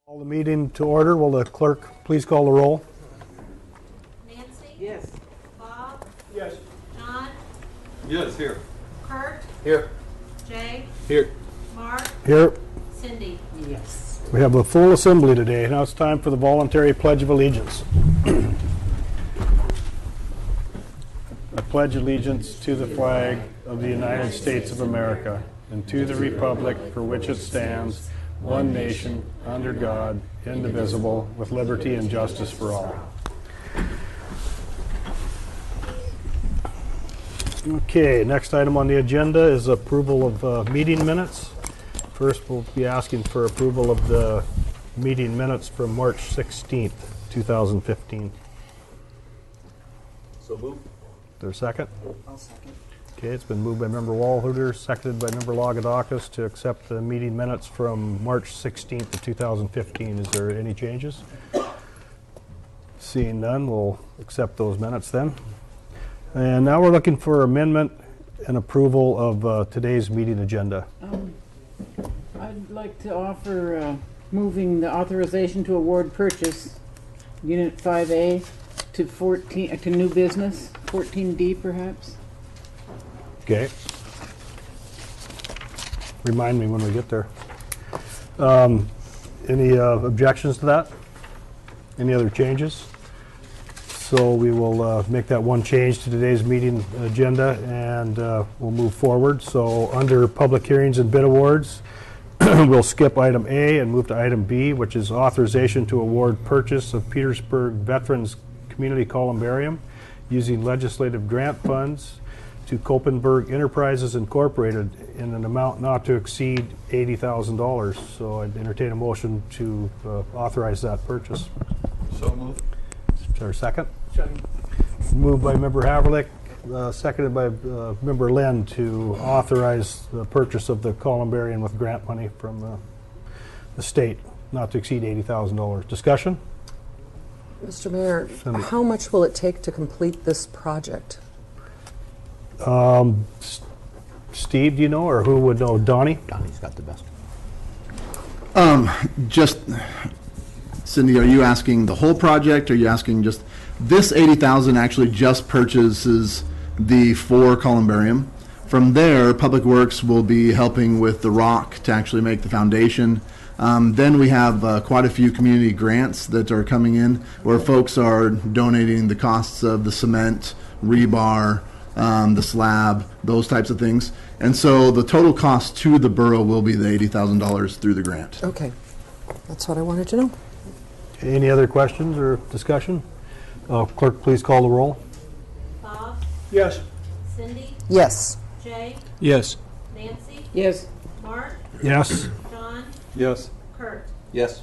Call the meeting to order. Will the clerk please call the roll? Nancy? Yes. Bob? Yes. John? Yes, here. Kurt? Here. Jay? Here. Mark? Here. Cindy? Yes. We have a full assembly today. Now it's time for the voluntary Pledge of Allegiance. I pledge allegiance to the flag of the United States of America and to the republic for which it stands, one nation, under God, indivisible, with liberty and justice for all. Okay, next item on the agenda is approval of meeting minutes. First, we'll be asking for approval of the meeting minutes from March 16th, 2015. So move. Is there a second? I'll second. Okay, it's been moved by Member Walhuter, seconded by Member Lagadakis to accept the meeting minutes from March 16th of 2015. Is there any changes? Seeing none, we'll accept those minutes then. And now we're looking for amendment and approval of today's meeting agenda. I'd like to offer moving the authorization to award purchase, Unit 5A, to new business, 14D perhaps. Okay. Remind me when we get there. Any objections to that? Any other changes? So we will make that one change to today's meeting agenda, and we'll move forward. So under public hearings and bid awards, we'll skip item A and move to item B, which is authorization to award purchase of Petersburg Veterans Community Columbarium using legislative grant funds to Koppenberg Enterprises Incorporated in an amount not to exceed $80,000. So I'd entertain a motion to authorize that purchase. So move. Is there a second? Second. Moved by Member Haverlick, seconded by Member Lynn to authorize the purchase of the columbarium with grant money from the state, not to exceed $80,000. Discussion? Mr. Mayor, Cindy. how much will it take to complete this project? Steve, do you know, or who would know? Donnie? Donnie's got the best. Just, Cindy, are you asking the whole project? Or are you asking just, this 80,000 actually just purchases the 4 columbarium. From there, Public Works will be helping with the rock to actually make the foundation. Then we have quite a few community grants that are coming in where folks are donating the costs of the cement, rebar, the slab, those types of things. And so the total cost to the borough will be the $80,000 through the grant. Okay, that's what I wanted to know. Any other questions or discussion? Clerk, please call the roll. Bob? Yes. Cindy? Yes. Jay? Yes. Nancy? Yes. Mark? Yes. John? Yes. Kurt? Yes.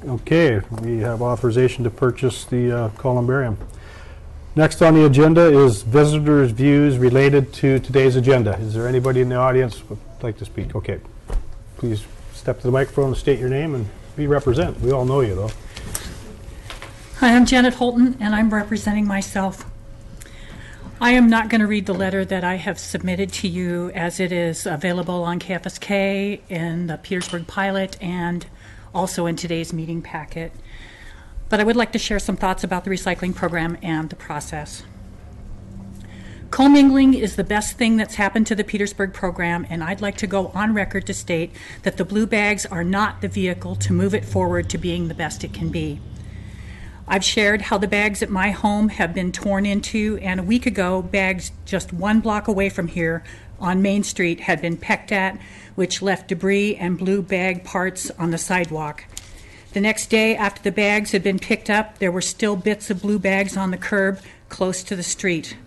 Okay, we have authorization to purchase the columbarium. Next on the agenda is visitors' views related to today's agenda. Is there anybody in the audience who would like to speak? Okay, please step to the microphone and state your name and be represent. We all know you, though. Hi, I'm Janet Holton, and I'm representing myself. I am not going to read the letter that I have submitted to you, as it is available on KFSK, in the Petersburg Pilot, and also in today's meeting packet. But I would like to share some thoughts about the recycling program and the process. Commingling is the best thing that's happened to the Petersburg program, and I'd like to go on record to state that the blue bags are not the vehicle to move it forward to being the best it can be. I've shared how the bags at my home have been torn into, and a week ago, bags just 1 block away from here on Main Street had been pecked at, which left debris and blue bag parts on the sidewalk. The next day, after the bags had been picked up, there were still bits of blue bags on the curb close to the street.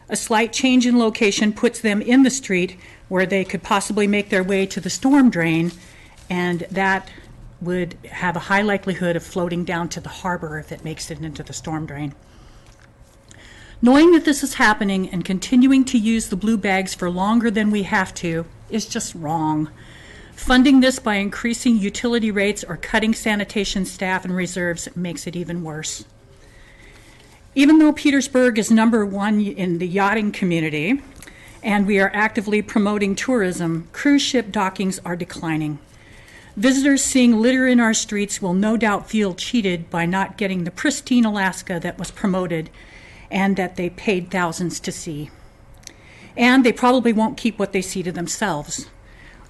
A slight change in location puts them in the street where they could possibly make their way to the storm drain, and that would have a high likelihood of floating down to the harbor if it makes it into the storm drain. Knowing that this is happening and continuing to use the blue bags for longer than we have to is just wrong. Funding this by increasing utility rates or cutting sanitation staff and reserves makes it even worse. Even though Petersburg is #1 in the yachting community, and we are actively promoting tourism, cruise ship dockings are declining. Visitors seeing litter in our streets will no doubt feel cheated by not getting the pristine Alaska that was promoted and that they paid thousands to see. And they probably won't keep what they see to themselves.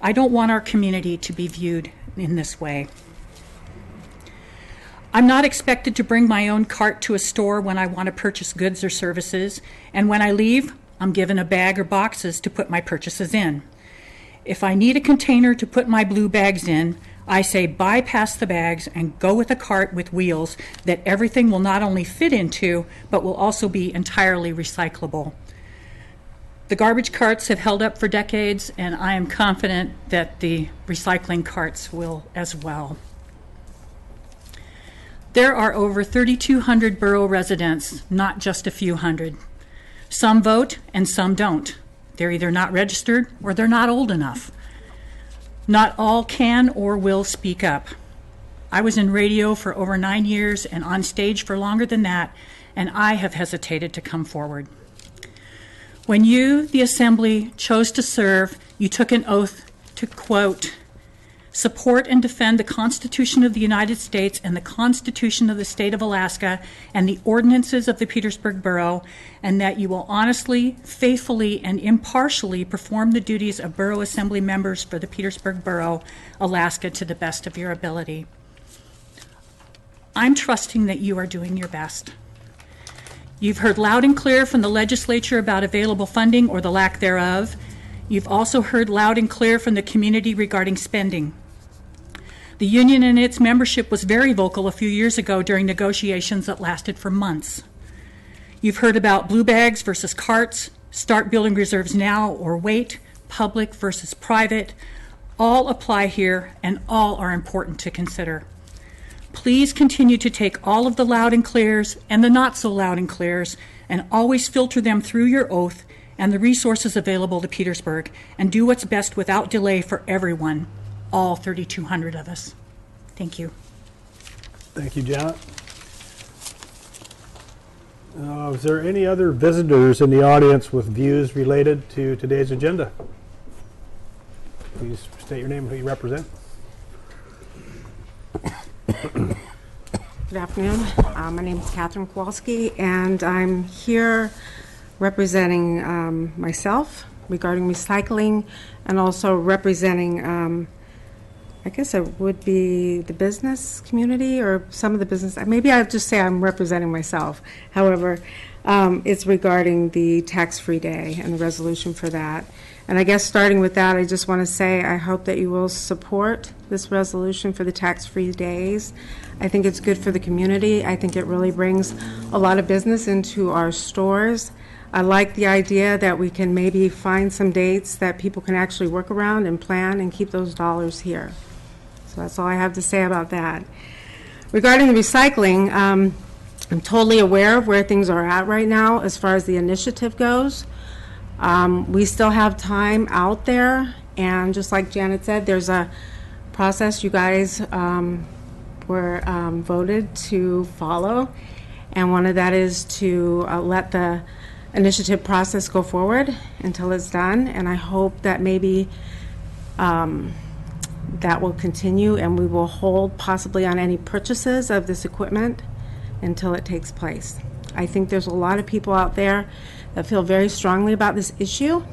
I don't want our community to be viewed in this way. I'm not expected to bring my own cart to a store when I want to purchase goods or services, and when I leave, I'm given a bag or boxes to put my purchases in. If I need a container to put my blue bags in, I say bypass the bags and go with a cart with wheels that everything will not only fit into, but will also be entirely recyclable. The garbage carts have held up for decades, and I am confident that the recycling carts will as well. There are over 3,200 borough residents, not just a few hundred. Some vote and some don't. They're either not registered or they're not old enough. Not all can or will speak up. I was in radio for over 9 years and on stage for longer than that, and I have hesitated to come forward. When you, the Assembly, chose to serve, you took an oath to, quote, support and defend the Constitution of the United States and the Constitution of the State of Alaska and the ordinances of the Petersburg Borough, and that you will honestly, faithfully, and impartially perform the duties of Borough Assembly members for the Petersburg Borough, Alaska, to the best of your ability. I'm trusting that you are doing your best. You've heard loud and clear from the legislature about available funding or the lack thereof. You've also heard loud and clear from the community regarding spending. The union and its membership was very vocal a few years ago during negotiations that lasted for months. You've heard about blue bags versus carts, start building reserves now or wait, public versus private. All apply here and all are important to consider. Please continue to take all of the loud and clears and the not so loud and clears and always filter them through your oath and the resources available to Petersburg, and do what's best without delay for everyone, all 3,200 of us. Thank you. Thank you, Janet. Is there any other visitors in the audience with views related to today's agenda? Please state your name and who you represent. Good afternoon. My name is Catherine Kowalski, and I'm here representing myself regarding recycling, and also representing, I guess it would be the business community or some of the business. Maybe I'll just say I'm representing myself. However, it's regarding the tax-free day and the resolution for that. And I guess starting with that, I just want to say I hope that you will support this resolution for the tax-free days. I think it's good for the community. I think it really brings a lot of business into our stores. I like the idea that we can maybe find some dates that people can actually work around and plan and keep those dollars here. So that's all I have to say about that. Regarding the recycling, I'm totally aware of where things are at right now as far as the initiative goes. We still have time out there, and just like Janet said, there's a process you guys were voted to follow, and one of that is to let the initiative process go forward until it's done, and I hope that maybe that will continue, and we will hold possibly on any purchases of this equipment until it takes place. I think there's a lot of people out there that feel very strongly about this issue.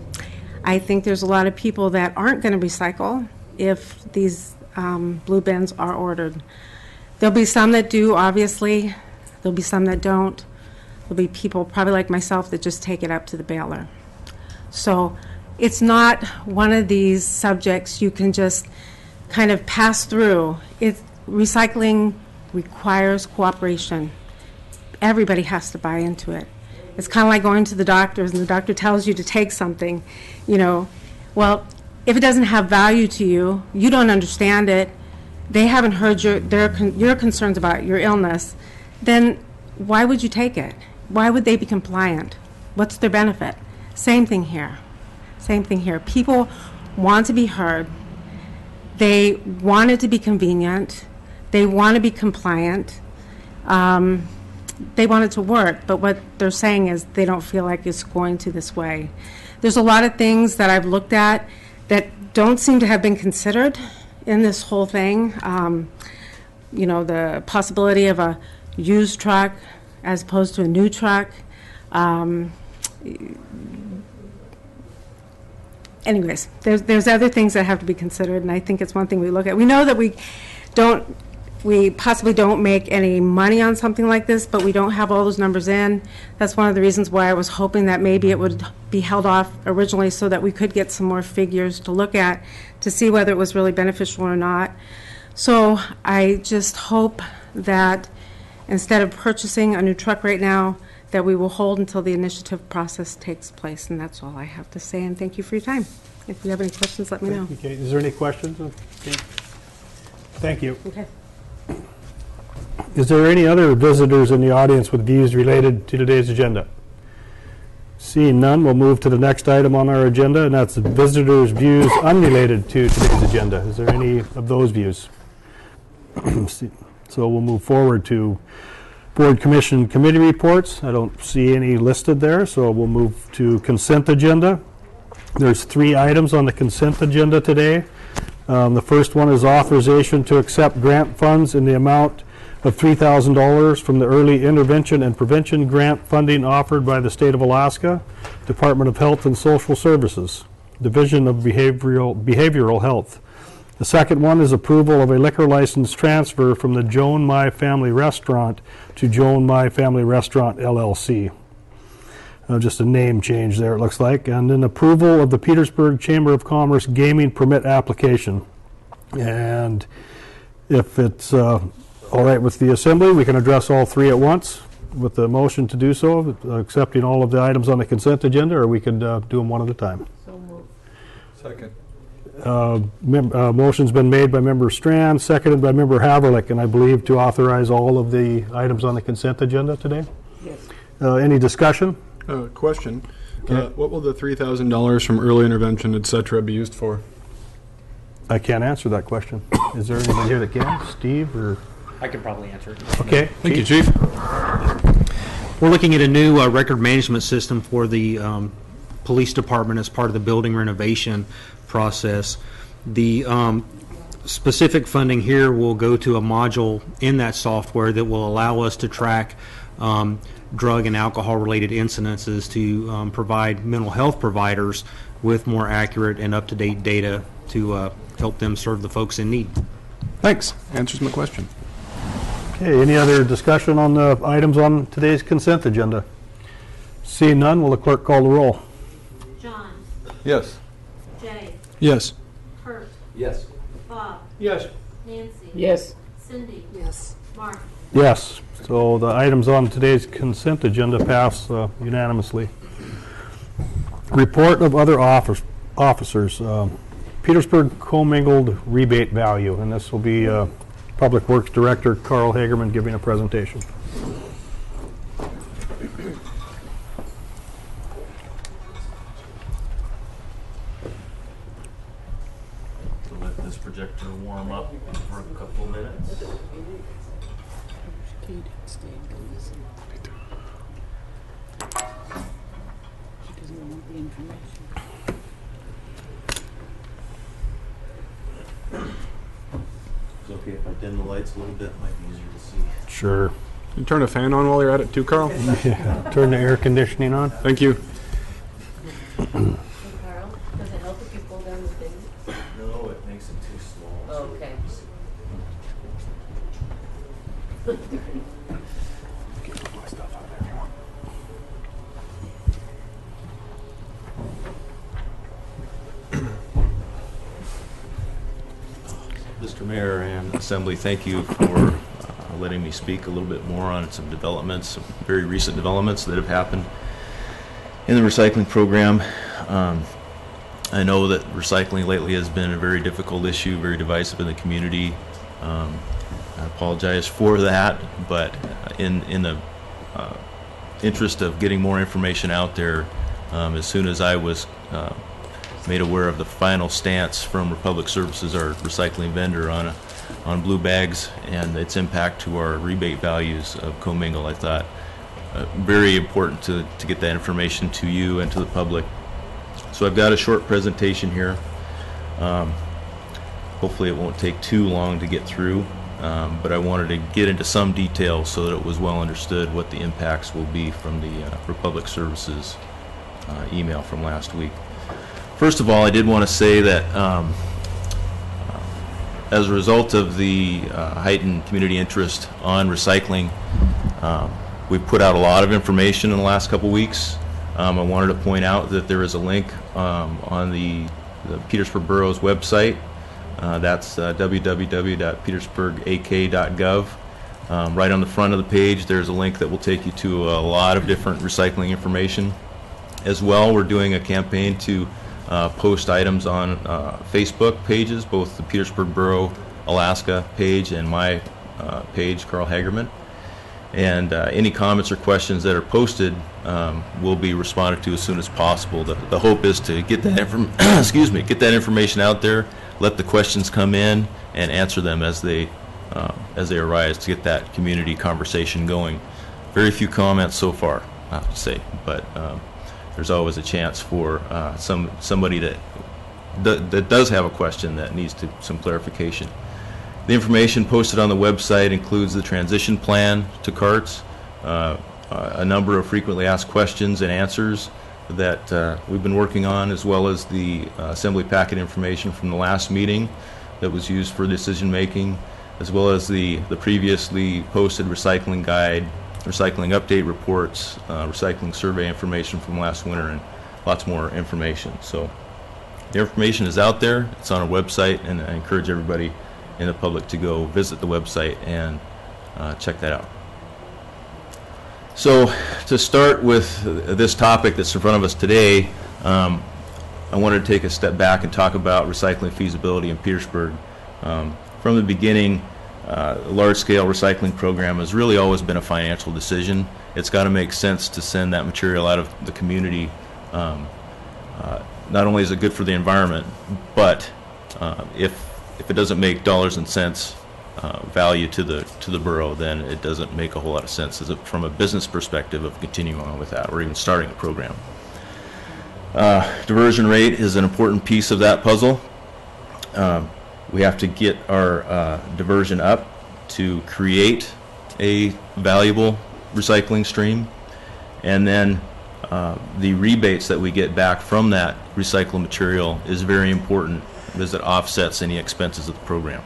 I think there's a lot of people that aren't going to recycle if these blue bins are ordered. There'll be some that do, obviously. There'll be some that don't. There'll be people probably like myself that just take it up to the baler. So it's not one of these subjects you can just kind of pass through. Recycling requires cooperation. Everybody has to buy into it. It's kind of like going to the doctors and the doctor tells you to take something, Well, if it doesn't have value to you, you don't understand it, they haven't heard your concerns about your illness, then why would you take it? Why would they be compliant? What's their benefit? Same thing here. Same thing here. People want to be heard. They want it to be convenient. They want to be compliant. They want it to work, but what they're saying is they don't feel like it's going to this way. There's a lot of things that I've looked at that don't seem to have been considered in this whole thing. You know, the possibility of a used truck as opposed to a new truck. Anyways, there's other things that have to be considered, and I think it's one thing we look at. We know that we possibly don't make any money on something like this, but we don't have all those numbers in. That's one of the reasons why I was hoping that maybe it would be held off originally so that we could get some more figures to look at to see whether it was really beneficial or not. So I just hope that instead of purchasing a new truck right now, that we will hold until the initiative process takes place, and that's all I have to say, and thank you for your time. If you have any questions, let me know. Okay, is there any questions? Okay. Thank you. Okay. Is there any other visitors in the audience with views related to today's agenda? Seeing none, we'll move to the next item on our agenda, and that's the visitors' views unrelated to today's agenda. Is there any of those views? So we'll move forward to Board, Commission, Committee reports. I don't see any listed there, so we'll move to consent agenda. There's 3 items on the consent agenda today. The first one is authorization to accept grant funds in the amount of $3,000 from the Early Intervention and Prevention Grant funding offered by the State of Alaska, Department of Health and Social Services, Division of Behavioral Health. The second one is approval of a liquor license transfer from the Joan My Family Restaurant to Joan My Family Restaurant, LLC. Just a name change there, it looks like. And then approval of the Petersburg Chamber of Commerce gaming permit application. And if it's all right with the Assembly, we can address all 3 at once with the motion to do so, accepting all of the items on the consent agenda, or we could do them one at a time. So moved. Second. Motion's been made by Member Strand, seconded by Member Haverlick, and I believe to authorize all of the items on the consent agenda today. Yes. Any discussion? Question. Okay. What will the $3,000 from early intervention, et cetera, be used for? I can't answer that question. Is there anyone here that can? Steve or? I can probably answer it. Okay. Thank you, Chief. We're looking at a new record management system for the police department as part of the building renovation process. The specific funding here will go to a module in that software that will allow us to track drug and alcohol related incidences to provide mental health providers with more accurate and up-to-date data to help them serve the folks in need. Thanks. Answers my question. Okay, any other discussion on the items on today's consent agenda? Seeing none, will the clerk call the roll? John, Yes. Jay, Yes. Kurt, Yes. Bob, Yes. Nancy. Yes. Cindy, Yes. Mark. Yes. So the items on today's consent agenda pass unanimously. Report of other officers. Petersburg commingled rebate value, and this will be Public Works Director Carl Hagerman giving a presentation. Let this projector warm up for a couple of minutes. She doesn't want the information. It's okay if I dim the lights a little bit, it might be easier to see. Sure. Can you turn a fan on while you're at it too, Carl? Yeah. Turn the air conditioning on. Thank you. Carl, does it help if you pull down the thing? No, it makes it too small. Okay. Mr. Mayor and Assembly, thank you for letting me speak a little bit more on some developments, some very recent developments that have happened in the recycling program. I know that recycling lately has been a very difficult issue, very divisive in the community. I apologize for that, but in the interest of getting more information out there, as soon as I was made aware of the final stance from Republic Services, our recycling vendor, on blue bags and its impact to our rebate values of commingle, I thought very important to get that information to you and to the public. So I've got a short presentation here. Hopefully it won't take too long to get through, but I wanted to get into some detail so that it was well understood what the impacts will be from the Republic Services email from last week. First of all, I did want to say that as a result of the heightened community interest on recycling, we've put out a lot of information in the last couple weeks. I wanted to point out that there is a link on the Petersburg Borough's website. That's www.petersburgak.gov. Right on the front of the page, there's a link that will take you to a lot of different recycling information. As well, we're doing a campaign to post items on Facebook pages, both the Petersburg Borough Alaska page and my page, Carl Hagerman. And any comments or questions that are posted will be responded to as soon as possible. The hope is to get that get that information out there, let the questions come in, and answer them as they arise to get that community conversation going. Very few comments so far, I have to say, but there's always a chance for somebody that does have a question that needs some clarification. The information posted on the website includes the transition plan to carts, a number of frequently asked questions and answers that we've been working on, as well as the assembly packet information from the last meeting that was used for decision making, as well as the previously posted recycling guide, recycling update reports, recycling survey information from last winter, and lots more information. So the information is out there. It's on our website, and I encourage everybody in the public to go visit the website and check that out. So to start with this topic that's in front of us today, I wanted to take a step back and talk about recycling feasibility in Petersburg. From the beginning, a large-scale recycling program has really always been a financial decision. It's got to make sense to send that material out of the community. Not only is it good for the environment, but if it doesn't make dollars and cents value to the borough, then it doesn't make a whole lot of sense from a business perspective of continuing on with that or even starting a program. Diversion rate is an important piece of that puzzle. We have to get our diversion up to create a valuable recycling stream, and then the rebates that we get back from that recycled material is very important because it offsets any expenses of the program.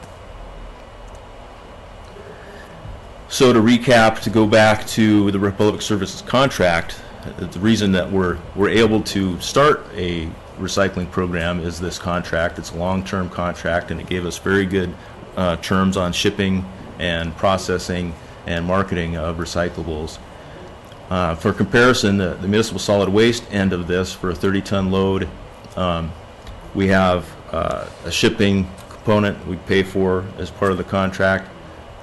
So to recap, to go back to the Republic Services contract, the reason that we're able to start a recycling program is this contract. It's a long-term contract, and it gave us very good terms on shipping and processing and marketing of recyclables. For comparison, the municipal solid waste end of this, for a 30-ton load, we have a shipping component we pay for as part of the contract.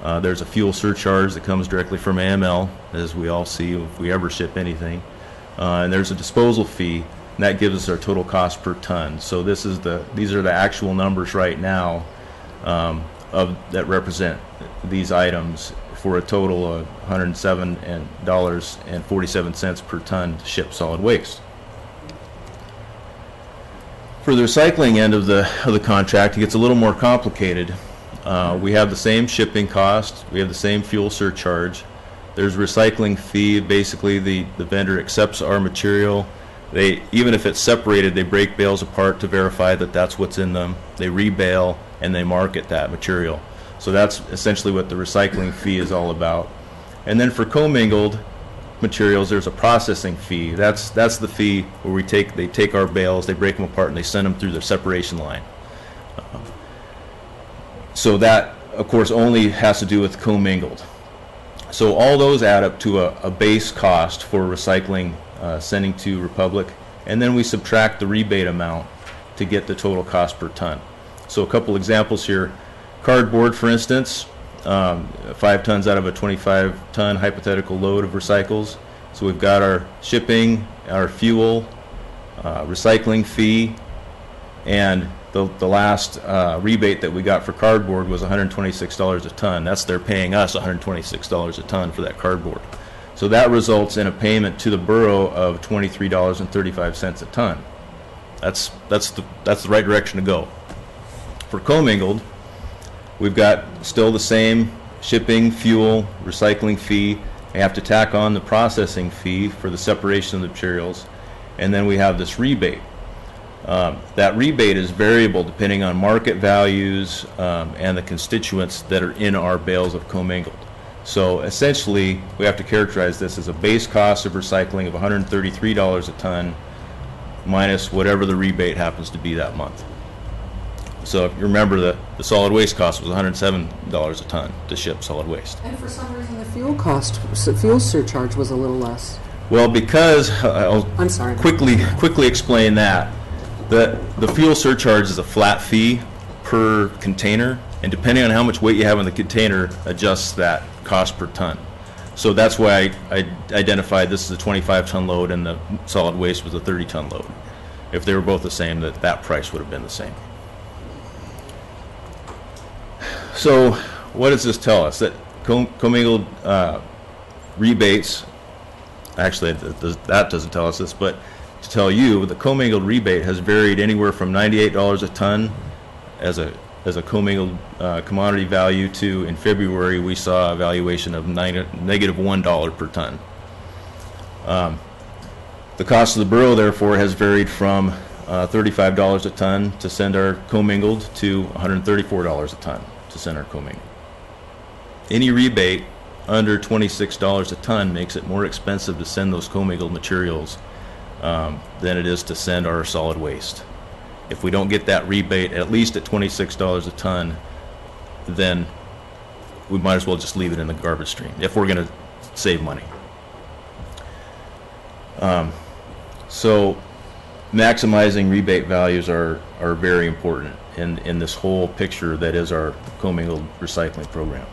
There's a fuel surcharge that comes directly from AML, as we all see if we ever ship anything. And there's a disposal fee, and that gives us our total cost per ton. So these are the actual numbers right now that represent these items for a total of $107.47 per ton to ship solid waste. For the recycling end of the contract, it gets a little more complicated. We have the same shipping cost, we have the same fuel surcharge. There's a recycling fee. Basically, the vendor accepts our material. Even if it's separated, they break bales apart to verify that that's what's in them. They rebale and they market that material. So that's essentially what the recycling fee is all about. And then for commingled materials, there's a processing fee. That's the fee where they take our bales, they break them apart, and they send them through the separation line. So that, of course, only has to do with commingled. So all those add up to a base cost for recycling, sending to Republic, and then we subtract the rebate amount to get the total cost per ton. So a couple examples here. Cardboard, for instance, 5 tons out of a 25-ton hypothetical load of recycles. So we've got our shipping, our fuel, recycling fee, and the last rebate that we got for cardboard was $126 a ton. They're paying us $126 a ton for that cardboard. So that results in a payment to the borough of $23.35 a ton. That's the right direction to go. For commingled, we've got still the same shipping, fuel, recycling fee. I have to tack on the processing fee for the separation of the materials, and then we have this rebate. That rebate is variable depending on market values and the constituents that are in our bales of commingled. So essentially, we have to characterize this as a base cost of recycling of $133 a ton minus whatever the rebate happens to be that month. So if you remember, the solid waste cost was $107 a ton to ship solid waste. And for some reason, the fuel surcharge was a little less. Well, because I'm sorry. Quickly explain that. The fuel surcharge is a flat fee per container, and depending on how much weight you have in the container, adjusts that cost per ton. So that's why I identified this as a 25-ton load and the solid waste was a 30-ton load. If they were both the same, that price would have been the same. So what does this tell us? That commingled rebates, actually that doesn't tell us this, but to tell you, the commingled rebate has varied anywhere from $98 a ton as a commingled commodity value to, in February, we saw a valuation of negative $1 per ton. The cost of the borough, therefore, has varied from $35 a ton to send our commingled to $134 a ton to send our commingled. Any rebate under $26 a ton makes it more expensive to send those commingled materials than it is to send our solid waste. If we don't get that rebate at least at $26 a ton, then we might as well just leave it in the garbage stream if we're going to save money. So maximizing rebate values are very important in this whole picture that is our commingled recycling program.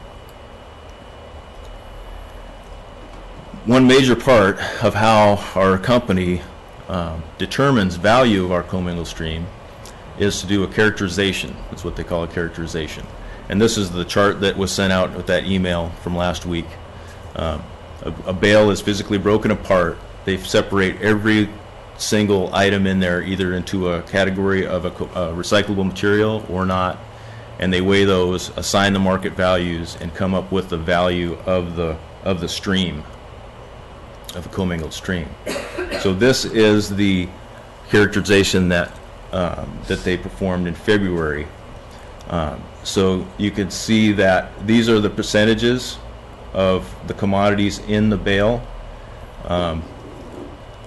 One major part of how our company determines value of our commingled stream is to do a characterization. That's what they call a characterization. And this is the chart that was sent out with that email from last week. A bale is physically broken apart. They separate every single item in there either into a category of a recyclable material or not, and they weigh those, assign the market values, and come up with the value of the stream, of a commingled stream. So this is the characterization that they performed in February. So you can see that these are the percentages of the commodities in the bale.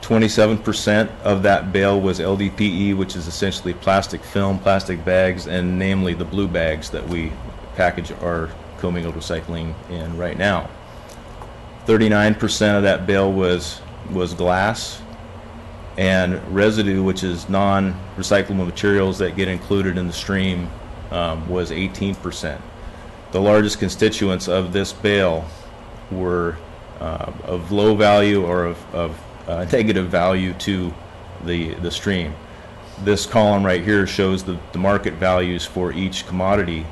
27% of that bale was LDPE, which is essentially plastic film, plastic bags, and namely the blue bags that we package our commingled recycling in right now. 39% of that bale was glass, and residue, which is non-recyclable materials that get included in the stream, was 18%. The largest constituents of this bale were of low value or of negative value to the stream. This column right here shows the market values for each commodity,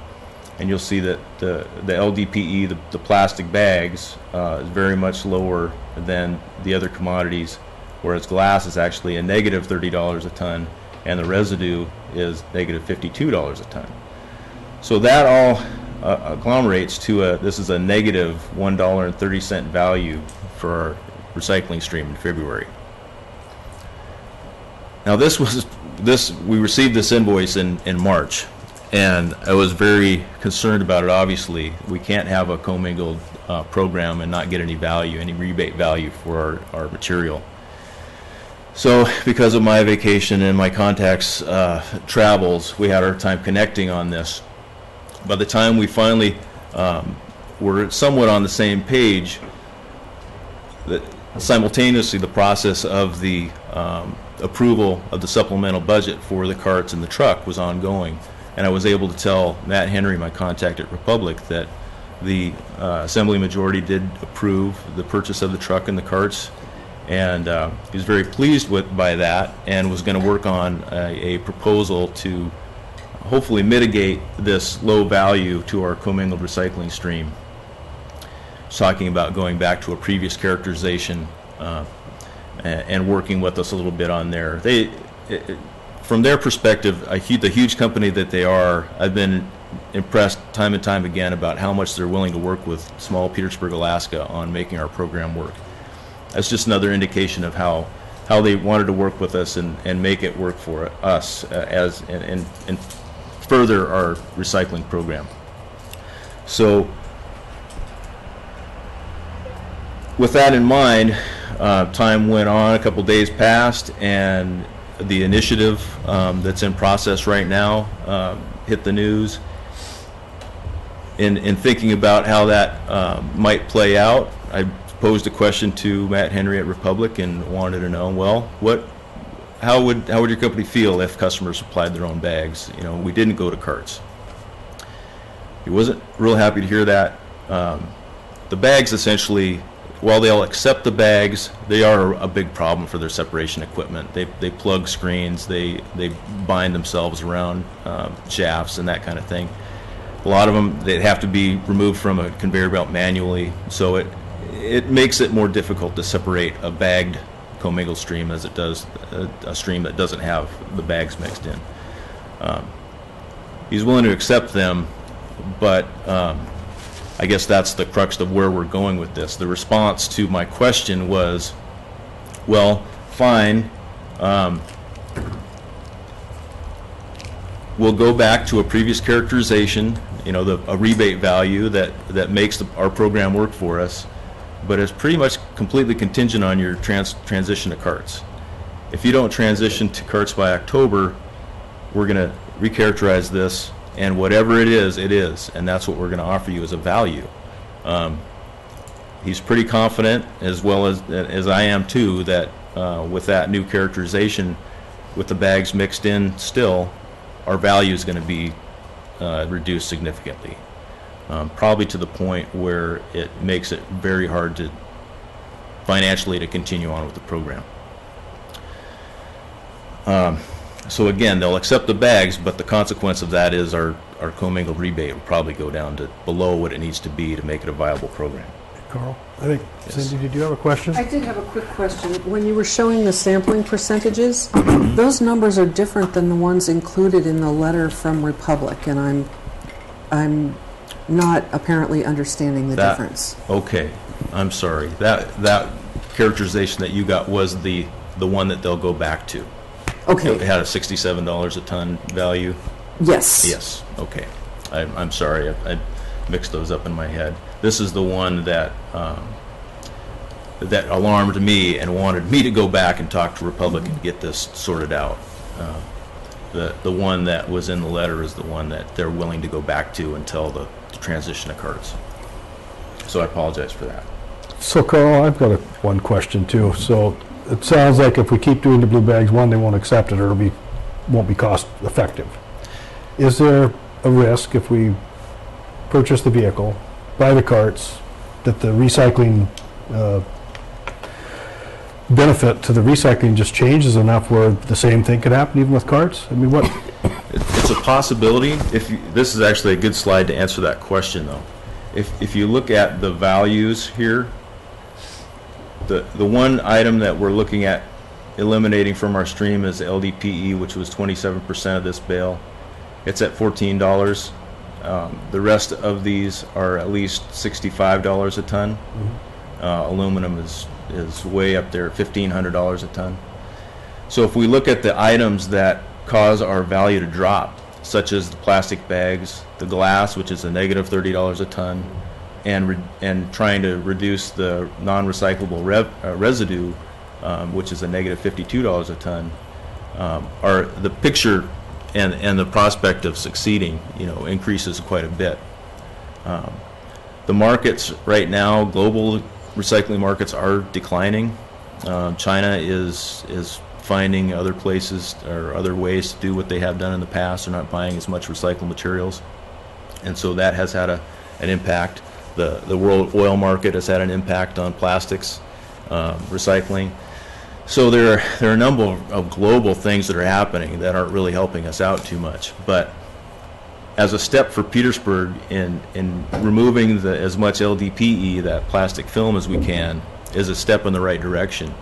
and you'll see that the LDPE, the plastic bags, is very much lower than the other commodities, whereas glass is actually a negative $30 a ton, and the residue is negative $52 a ton. So that all agglomerates to this is a negative $1.30 value for our recycling stream in February. Now we received this invoice in March, and I was very concerned about it. Obviously, we can't have a commingled program and not get any value, any rebate value for our material. So because of my vacation and my contacts travels, we had our time connecting on this. By the time we finally were somewhat on the same page, simultaneously the process of the approval of the supplemental budget for the carts and the truck was ongoing, and I was able to tell Matt Henry, my contact at Republic, that the Assembly majority did approve the purchase of the truck and the carts, and he was very pleased by that and was going to work on a proposal to hopefully mitigate this low value to our commingled recycling stream. Talking about going back to a previous characterization and working with us a little bit on there. from their perspective, the huge company that they are, I've been impressed time and time again about how much they're willing to work with small Petersburg, Alaska on making our program work. That's just another indication of how they wanted to work with us and make it work for us and further our recycling program. So with that in mind, time went on, a couple days passed, and the initiative that's in process right now hit the news. In thinking about how that might play out, I posed a question to Matt Henry at Republic and wanted to know, well, how would your company feel if customers supplied their own bags? You know, we didn't go to carts. He wasn't real happy to hear that. The bags essentially, while they'll accept the bags, they are a big problem for their separation equipment. They plug screens, they bind themselves around shafts and that kind of thing. A lot of them, they have to be removed from a conveyor belt manually, so it makes it more difficult to separate a bagged commingled stream as it does a stream that doesn't have the bags mixed in. He's willing to accept them, but I guess that's the crux of where we're going with this. The response to my question was, well, fine, we'll go back to a previous characterization, you know, a rebate value that makes our program work for us, but it's pretty much completely contingent on your transition to carts. If you don't transition to carts by October, we're going to recharacterize this, and whatever it is, and that's what we're going to offer you as a value. He's pretty confident, as well as I am too, that with that new characterization, with the bags mixed in still, our value is going to be reduced significantly. Probably to the point where it makes it very hard to financially to continue on with the program. So again, they'll accept the bags, but the consequence of that is our commingled rebate will probably go down to below what it needs to be to make it a viable program. Carl, I think, Yes. Cindy, did you have a question? I did have a quick question. When you were showing the sampling percentages, those numbers are different than the ones included in the letter from Republic, and I'm not apparently understanding the difference. Okay, I'm sorry. That characterization that you got was the one that they'll go back to. Okay. It had a $67 a ton value. Yes. Yes. Okay. I'm sorry. I mixed those up in my head. This is the one that that alarmed me and wanted me to go back and talk to Republic and get this sorted out. The one that was in the letter is the one that they're willing to go back to until the transition of carts. So I apologize for that. So Carl, I've got one question too. So it sounds like if we keep doing the blue bags, one, they won't accept it, or won't be cost effective. Is there a risk if we purchase the vehicle, buy the carts, that the recycling benefit to the recycling just changes enough where the same thing could happen even with carts? I mean, what? It's a possibility. This is actually a good slide to answer that question, though. If you look at the values here, the one item that we're looking at eliminating from our stream is LDPE, which was 27% of this bale. It's at $14. The rest of these are at least $65 a ton. Aluminum is way up there, $1,500 a ton. So if we look at the items that cause our value to drop, such as the plastic bags, the glass, which is a negative $30 a ton, and trying to reduce the non-recyclable residue, which is a negative $52 a ton, are the picture and the prospect of succeeding, increases quite a bit. The markets right now, global recycling markets, are declining. China is finding other places or other ways to do what they have done in the past. They're not buying as much recycled materials, and so that has had an impact. The world oil market has had an impact on plastics recycling. So there are a number of global things that are happening that aren't really helping us out too much. But as a step for Petersburg in removing as much LDPE, that plastic film, as we can, is a step in the right direction.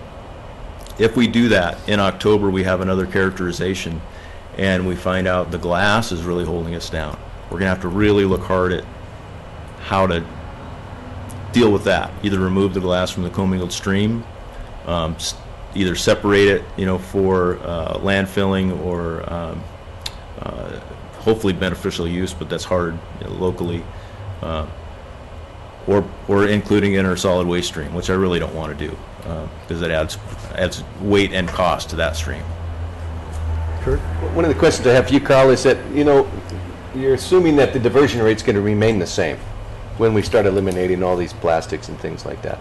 If we do that, in October we have another characterization, and we find out the glass is really holding us down. We're going to have to really look hard at how to deal with that. Either remove the glass from the commingled stream, either separate it, for landfilling or hopefully beneficial use, but that's hard locally, or including in our solid waste stream, which I really don't want to do because it adds weight and cost to that stream. Kurt? One of the questions I have for you, Carl, is that, you're assuming that the diversion rate's going to remain the same when we start eliminating all these plastics and things like that.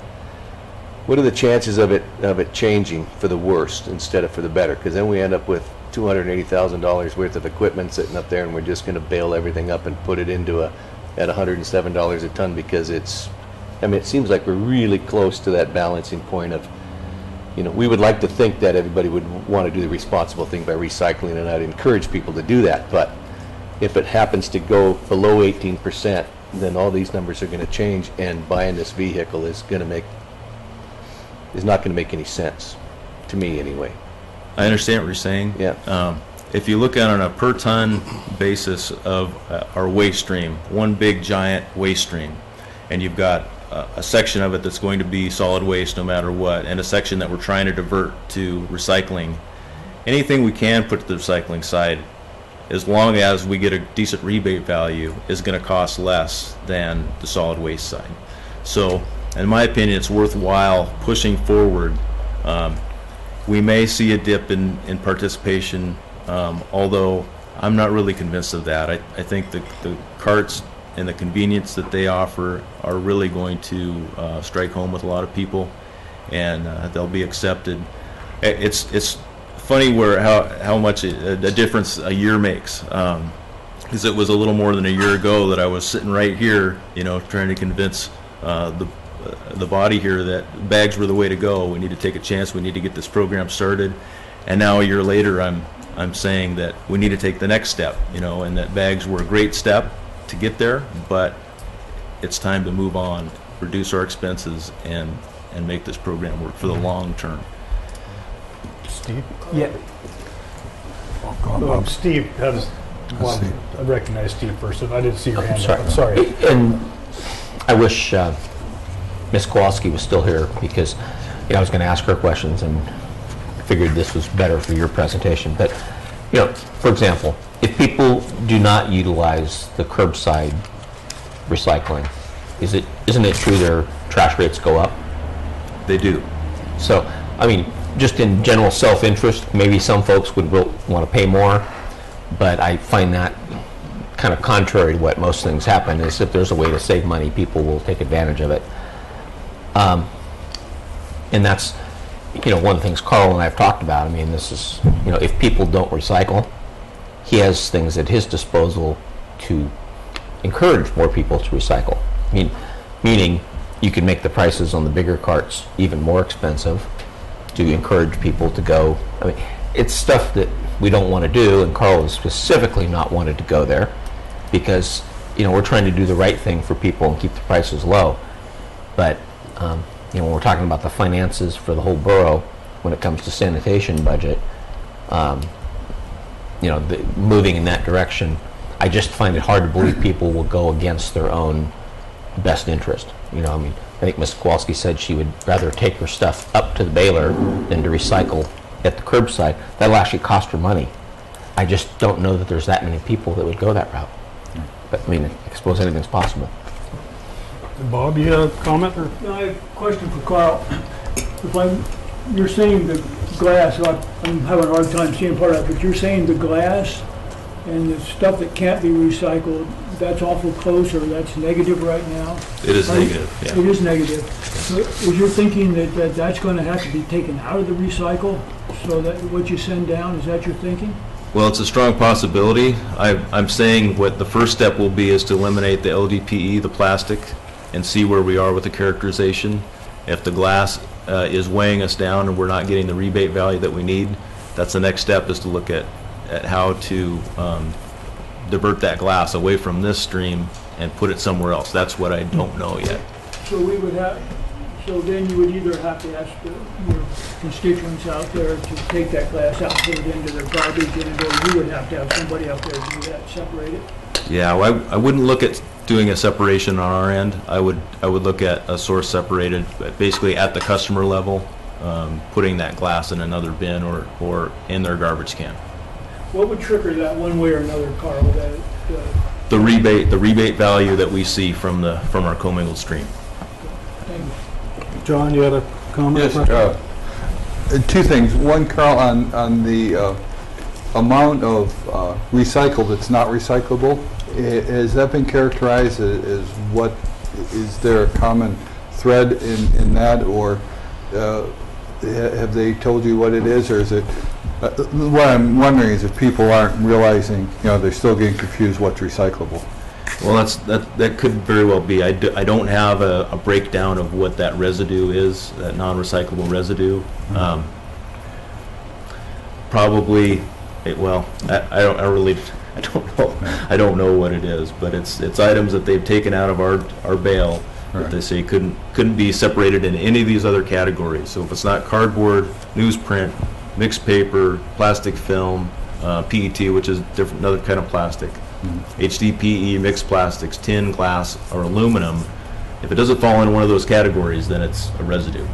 What are the chances of it changing for the worst instead of for the better? Because then we end up with $280,000 worth of equipment sitting up there, and we're just going to bail everything up and put it into at $107 a ton because it seems like we're really close to that balancing point of, we would like to think that everybody would want to do the responsible thing by recycling, and I'd encourage people to do that. But if it happens to go below 18%, then all these numbers are going to change, and buying this vehicle is not going to make any sense to me anyway. I understand what you're saying. Yeah. If you look at it on a per ton basis of our waste stream, one big giant waste stream, and you've got a section of it that's going to be solid waste no matter what, and a section that we're trying to divert to recycling, anything we can put to the recycling side, as long as we get a decent rebate value, is going to cost less than the solid waste side. So, in my opinion, it's worthwhile pushing forward. We may see a dip in participation, although I'm not really convinced of that. I think the carts and the convenience that they offer are really going to strike home with a lot of people, and they'll be accepted. It's funny how much a difference a year makes, because it was a little more than a year ago that I was sitting right here, trying to convince the body here that bags were the way to go. We need to take a chance. We need to get this program started. And now a year later, I'm saying that we need to take the next step, and that bags were a great step to get there, but it's time to move on, reduce our expenses, and make this program work for the long term. Steve? Yeah. Steve has one. I recognize Steve first. I didn't see your hand up. I'm sorry. sorry. And I wish Ms. Kowalski was still here, because I was going to ask her questions and figured this was better for your presentation. But, for example, if people do not utilize the curbside recycling, isn't it true their trash rates go up? They do. So, just in general self-interest, maybe some folks would want to pay more, but I find that kind of contrary to what most things happen. Is if there's a way to save money, people will take advantage of it. And that's, one of the things Carl and I have talked about. This is, if people don't recycle, he has things at his disposal to encourage more people to recycle. Meaning you can make the prices on the bigger carts even more expensive to encourage people to go. It's stuff that we don't want to do, and Carl has specifically not wanted to go there because, we're trying to do the right thing for people and keep the prices low. But, when we're talking about the finances for the whole borough, when it comes to sanitation budget, moving in that direction, I just find it hard to believe people will go against their own best interest. I think Ms. Kowalski said she would rather take her stuff up to the baler than to recycle at the curbside. That'll actually cost her money. I just don't know that there's that many people that would go that route. But I suppose anything's possible. Bob, you have a comment? Or? No, I have a question for Carl. You're saying the glass, I'm having a hard time seeing part of it, but you're saying the glass and the stuff that can't be recycled, that's awful close, or that's negative right now? It is negative, yeah. It is negative. So is your thinking that that's going to have to be taken out of the recycle, so that what you send down, is that your thinking? Well, it's a strong possibility. I'm saying what the first step will be is to eliminate the LDPE, the plastic, and see where we are with the characterization. If the glass is weighing us down and we're not getting the rebate value that we need, that's the next step, is to look at how to divert that glass away from this stream and put it somewhere else. That's what I don't know yet. So we would have, So then you would either have to ask your constituents out there to take that glass out and put it into their garbage, and or you would have to have somebody out there do that, separate it. Yeah, well, I wouldn't look at doing a separation on our end. I would look at a source separated, but basically at the customer level, putting that glass in another bin or in their garbage can. What would trigger that one way or another, Carl? The rebate value that we see from our commingled stream. Thank you. John, you had a comment? Yes. Two things. One, Carl, on the amount of recycled that's not recyclable. Has that been characterized as what, is there a common thread in that, or have they told you what it is, or is it, what I'm wondering is if people aren't realizing, they're still getting confused what's recyclable. Well, that could very well be. I don't have a breakdown of what that residue is, that non-recyclable residue. Mm-hmm. Probably, I don't know. I don't know what it is, but it's items that they've taken out of our bale that they say couldn't be separated in any of these other categories. So if it's not cardboard, newsprint, mixed paper, plastic film, PET, which is different, another kind of plastic, HDPE, mixed plastics, tin, glass, or aluminum, if it doesn't fall in one of those categories, then it's a residue.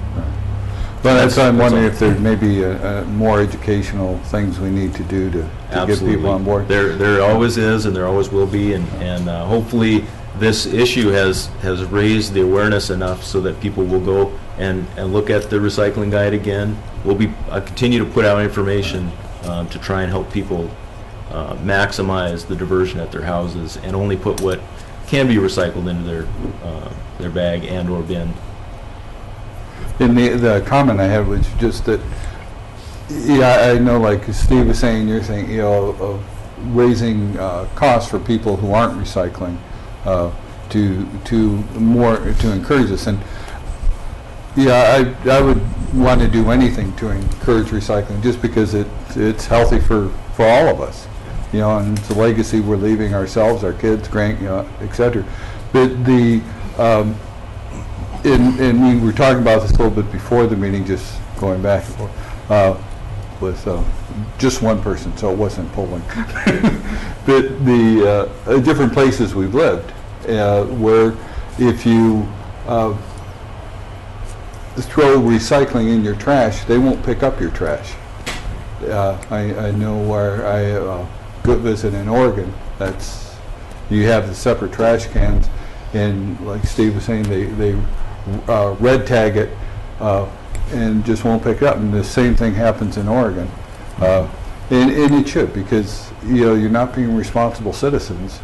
But that's why I'm wondering if there may be more educational things we need to do to get people on board. There always is, and there always will be, and hopefully this issue has raised the awareness enough so that people will go and look at the recycling guide again. We'll continue to put out information to try and help people maximize the diversion at their houses and only put what can be recycled into their bag and or bin. And the comment I had was just that, I know, like Steve was saying, you're saying, of raising costs for people who aren't recycling to encourage this. And I would want to do anything to encourage recycling, just because it's healthy for all of us, and it's a legacy we're leaving ourselves, our kids, etc. But and we were talking about this a little bit before the meeting, just going back and forth, with just one person, so it wasn't polling. But the different places we've lived, where if you throw recycling in your trash, they won't pick up your trash. I know where I go visit in Oregon, you have the separate trash cans, and like Steve was saying, they red tag it and just won't pick it up. And the same thing happens in Oregon, and it should, because you're not being responsible citizens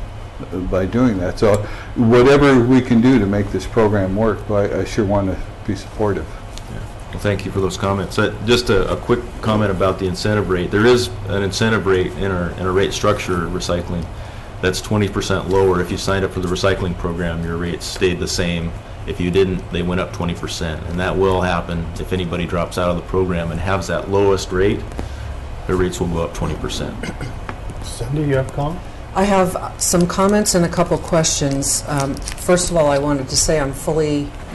by doing that. So whatever we can do to make this program work, I sure want to be supportive. Yeah. Well, thank you for those comments. Just a quick comment about the incentive rate. There is an incentive rate in our rate structure recycling that's 20% lower. If you signed up for the recycling program, your rates stayed the same. If you didn't, they went up 20%, and that will happen if anybody drops out of the program and has that lowest rate. Their rates will go up 20%. Cindy, you have a comment? I have some comments and a couple questions. First of all, I wanted to say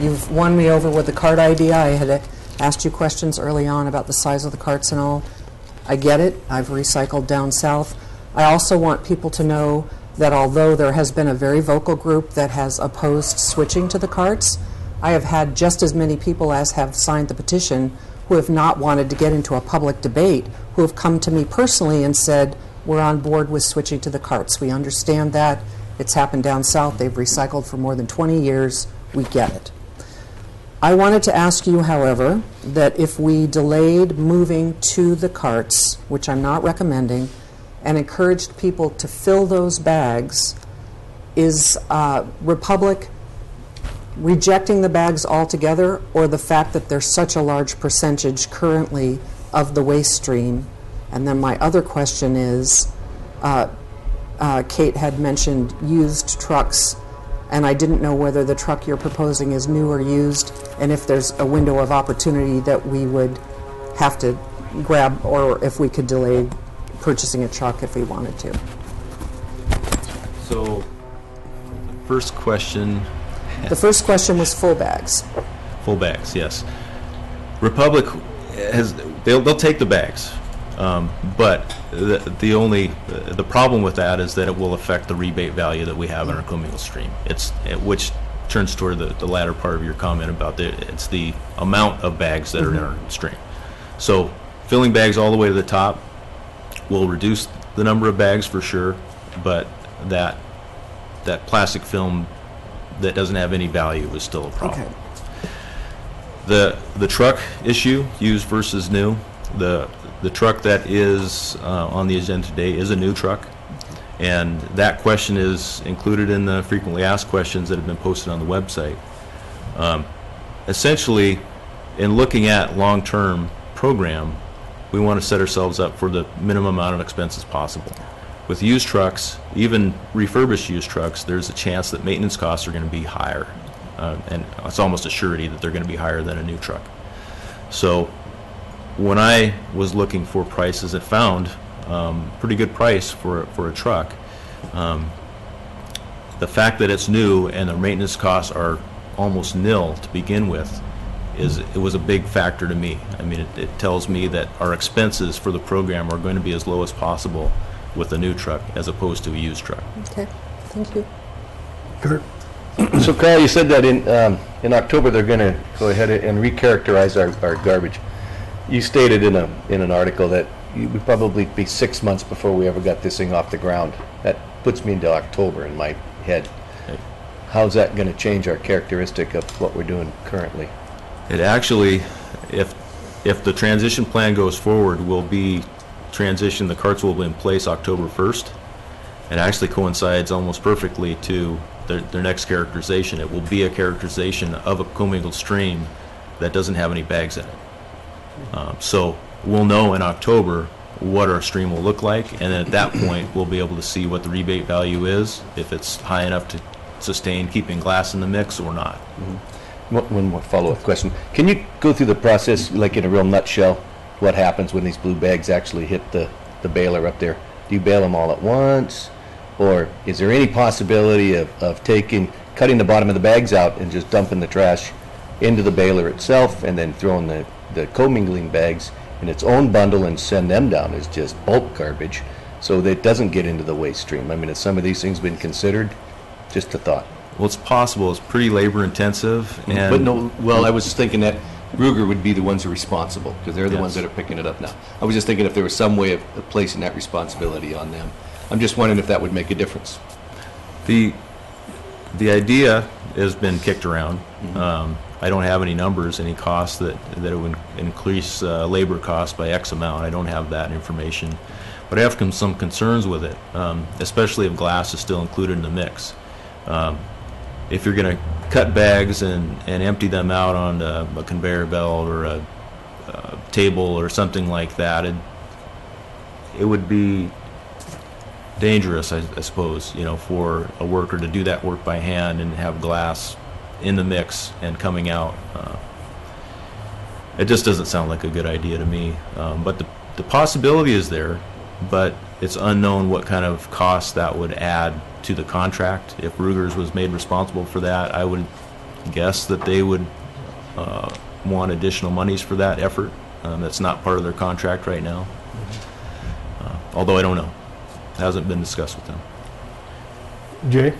you've won me over with the cart idea. I had asked you questions early on about the size of the carts and all. I get it. I've recycled down south. I also want people to know that although there has been a very vocal group that has opposed switching to the carts, I have had just as many people as have signed the petition who have not wanted to get into a public debate, who have come to me personally and said, we're on board with switching to the carts. We understand that. It's happened down south. They've recycled for more than 20 years. We get it. I wanted to ask you, however, that if we delayed moving to the carts, which I'm not recommending, and encouraged people to fill those bags, is Republic rejecting the bags altogether, or the fact that there's such a large percentage currently of the waste stream? And then my other question is, Kate had mentioned used trucks, and I didn't know whether the truck you're proposing is new or used, and if there's a window of opportunity that we would have to grab, or if we could delay purchasing a truck if we wanted to. So, first question. The first question was full bags. Full bags, yes. Republic they'll take the bags, but the problem with that is that it will affect the rebate value that we have in our commingled stream. Which turns toward the latter part of your comment about it's the amount of bags that are in our stream. So filling bags all the way to the top will reduce the number of bags for sure, but that plastic film that doesn't have any value is still a problem. Okay. The truck issue, used versus new, the truck that is on the agenda today is a new truck, and that question is included in the frequently asked questions that have been posted on the website. Essentially, in looking at long-term program, we want to set ourselves up for the minimum amount of expenses possible. With used trucks, even refurbished used trucks, there's a chance that maintenance costs are going to be higher. And it's almost a surety that they're going to be higher than a new truck. So when I was looking for prices, it found pretty good price for a truck. The fact that it's new and the maintenance costs are almost nil to begin with, it was a big factor to me. I mean, it tells me that our expenses for the program are going to be as low as possible with a new truck as opposed to a used truck. Okay, thank you. Kurt? So Carl, you said that in October they're going to go ahead and recharacterize our garbage. You stated in an article that it would probably be 6 months before we ever got this thing off the ground. That puts me into October in my head. How's that going to change our characteristic of what we're doing currently? It actually, if the transition plan goes forward, will be transition. The carts will be in place October 1st. It actually coincides almost perfectly to their next characterization. It will be a characterization of a commingled stream that doesn't have any bags in it. So we'll know in October what our stream will look like, and then at that point we'll be able to see what the rebate value is, if it's high enough to sustain keeping glass in the mix or not. One more follow-up question. Can you go through the process, like in a real nutshell, what happens when these blue bags actually hit the baler up there? Do you bail them all at once? Or is there any possibility of cutting the bottom of the bags out and just dumping the trash into the baler itself and then throwing the commingling bags in its own bundle and send them down as just bulk garbage so that it doesn't get into the waste stream? I mean, have some of these things been considered? Just a thought. Well, it's possible. It's pretty labor intensive. And But no, well, I was thinking that Ruger would be the ones who are responsible because they're the ones that are picking it up now. I was just thinking if there was some way of placing that responsibility on them. I'm just wondering if that would make a difference. The idea has been kicked around. I don't have any numbers, any costs that it would increase labor costs by X amount. I don't have that information. But I have some concerns with it, especially if glass is still included in the mix. If you're going to cut bags and empty them out on a conveyor belt or a table or something like that, it would be dangerous, I suppose, for a worker to do that work by hand and have glass in the mix and coming out. It just doesn't sound like a good idea to me. But the possibility is there, but it's unknown what kind of cost that would add to the contract. If Ruger's was made responsible for that, I would guess that they would want additional monies for that effort. That's not part of their contract right now. Although I don't know. It hasn't been discussed with them. Jay?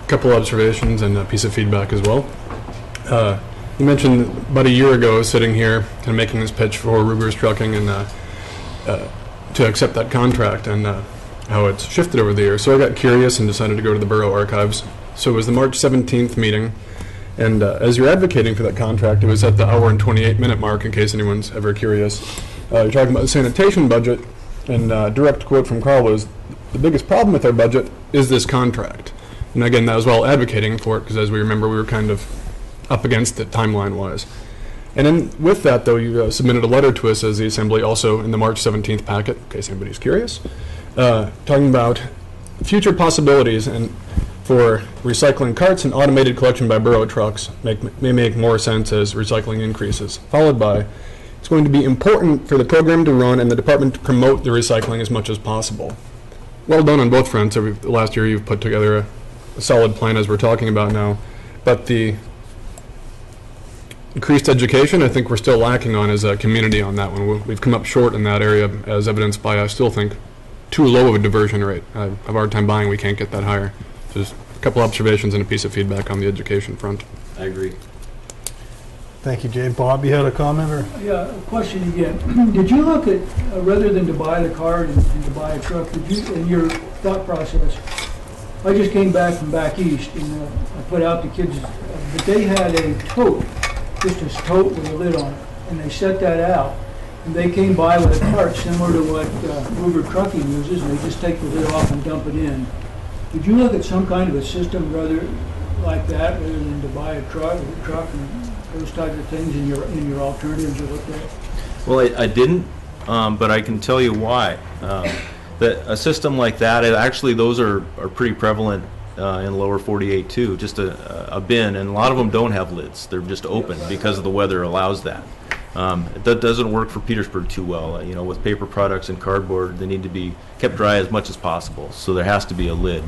Couple observations and a piece of feedback as well. You mentioned about a year ago sitting here kind of making this pitch for Ruger's Trucking and to accept that contract and how it's shifted over the years. So I got curious and decided to go to the Borough archives. So it was the March 17th meeting, and as you're advocating for that contract, it was at the hour and 28-minute mark, in case anyone's ever curious. You're talking about the sanitation budget, and direct quote from Carl was, the biggest problem with our budget is this contract. And again, that was while advocating for it, because as we remember, we were kind of up against it timeline-wise. And then with that, though, you submitted a letter to us as the Assembly, also in the March 17th packet, in case anybody's curious, talking about future possibilities and for recycling carts and automated collection by Borough trucks may make more sense as recycling increases, followed by, it's going to be important for the program to run and the department to promote the recycling as much as possible. Well done on both fronts. Last year you've put together a solid plan as we're talking about now, but the increased education. I think we're still lacking on as a community on that one. We've come up short in that area, as evidenced by, I still think, too low of a diversion rate. I have a hard time buying we can't get that higher. Just a couple observations and a piece of feedback on the education front. I agree. Thank you, Jay. Bob, you had a comment, or? Yeah, a question again. Did you look at, rather than to buy the car and to buy a truck, did you, in your thought process, I just came back from back east and I put out the kids, but they had a tote, just a tote with a lid on it, and they set that out. And they came by with a cart similar to what Ruger Trucking uses, and they just take the lid off and dump it in. Did you look at some kind of a system rather like that, rather than to buy a truck and those types of things in your alternatives you looked at? Well, I didn't, but I can tell you why. That a system like that, actually those are pretty prevalent in lower 48 too, just a bin, and a lot of them don't have lids. They're just open because the weather allows that. That doesn't work for Petersburg too well. You know, with paper products and cardboard, they need to be kept dry as much as possible, so there has to be a lid.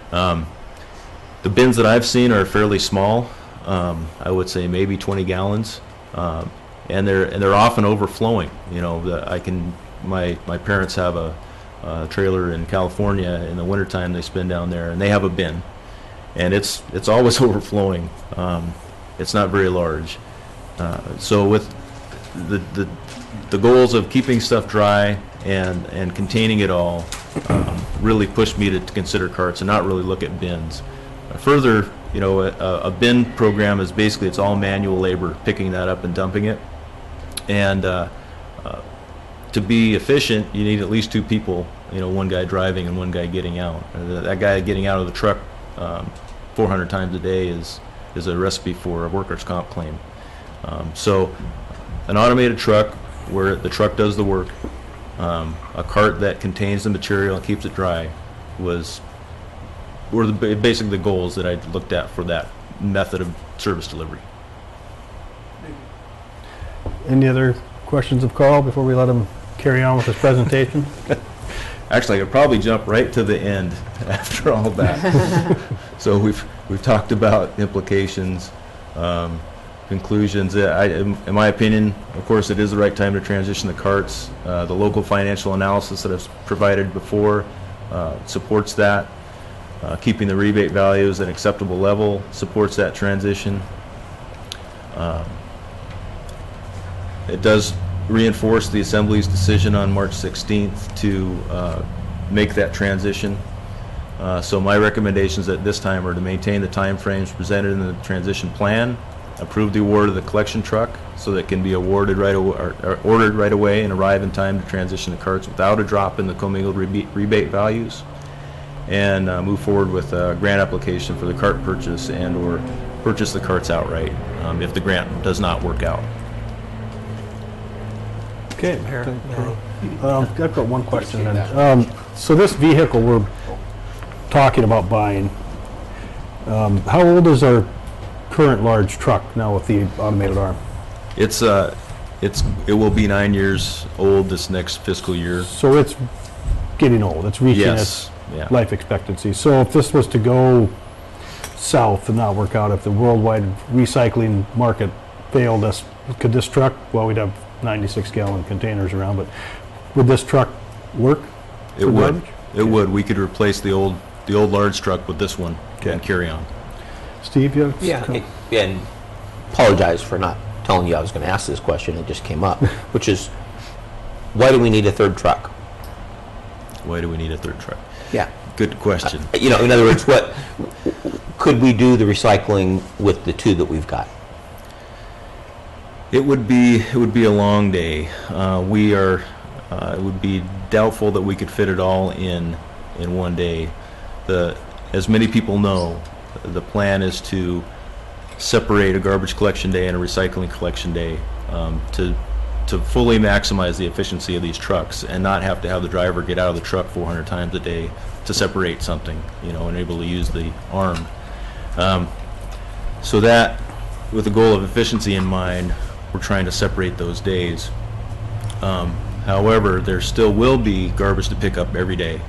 The bins that I've seen are fairly small. I would say maybe 20 gallons, and they're often overflowing. You know, my parents have a trailer in California. In the wintertime they spend down there, and they have a bin, and it's always overflowing. It's not very large. So with the goals of keeping stuff dry and containing it all, really pushed me to consider carts and not really look at bins. Further, you know, a bin program is basically, it's all manual labor, picking that up and dumping it. And to be efficient, you need at least two people, you know, one guy driving and one guy getting out. That guy getting out of the truck 400 times a day is a recipe for a workers' comp claim. So an automated truck where the truck does the work, a cart that contains the material and keeps it dry were basically the goals that I looked at for that method of service delivery. Any other questions of Carl before we let him carry on with his presentation? Actually, I could probably jump right to the end after all that. So we've talked about implications, conclusions. In my opinion, of course, it is the right time to transition the carts. The local financial analysis that I've provided before supports that. Keeping the rebate values at an acceptable level supports that transition. It does reinforce the Assembly's decision on March 16th to make that transition. So my recommendations at this time are to maintain the time frames presented in the transition plan, approve the award of the collection truck so that it can be awarded right away, or ordered right away and arrive in time to transition the carts without a drop in the commingled rebate values, and move forward with a grant application for the cart purchase and or purchase the carts outright if the grant does not work out. Okay, I've got one question then. So this vehicle we're talking about buying, how old is our current large truck now with the automated arm? It will be 9 years old this next fiscal year. So it's getting old. It's reaching its life expectancy. So if this was to go south and not work out, if the worldwide recycling market failed us, could this truck, well, we'd have 96-gallon containers around, but would this truck work? It would. It would. We could replace the old large truck with this one and carry on. Steve, you have and apologize for not telling you I was going to ask this question. It just came up, which is, why do we need a third truck? Why do we need a third truck? Yeah. Good question. You know, in other words, what could we do the recycling with the two that we've got? It would be a long day. It would be doubtful that we could fit it all in one day. As many people know, the plan is to separate a garbage collection day and a recycling collection day to fully maximize the efficiency of these trucks and not have to have the driver get out of the truck 400 times a day to separate something, you know, and able to use the arm. So that, with the goal of efficiency in mind, we're trying to separate those days. However, there still will be garbage to pick up every day,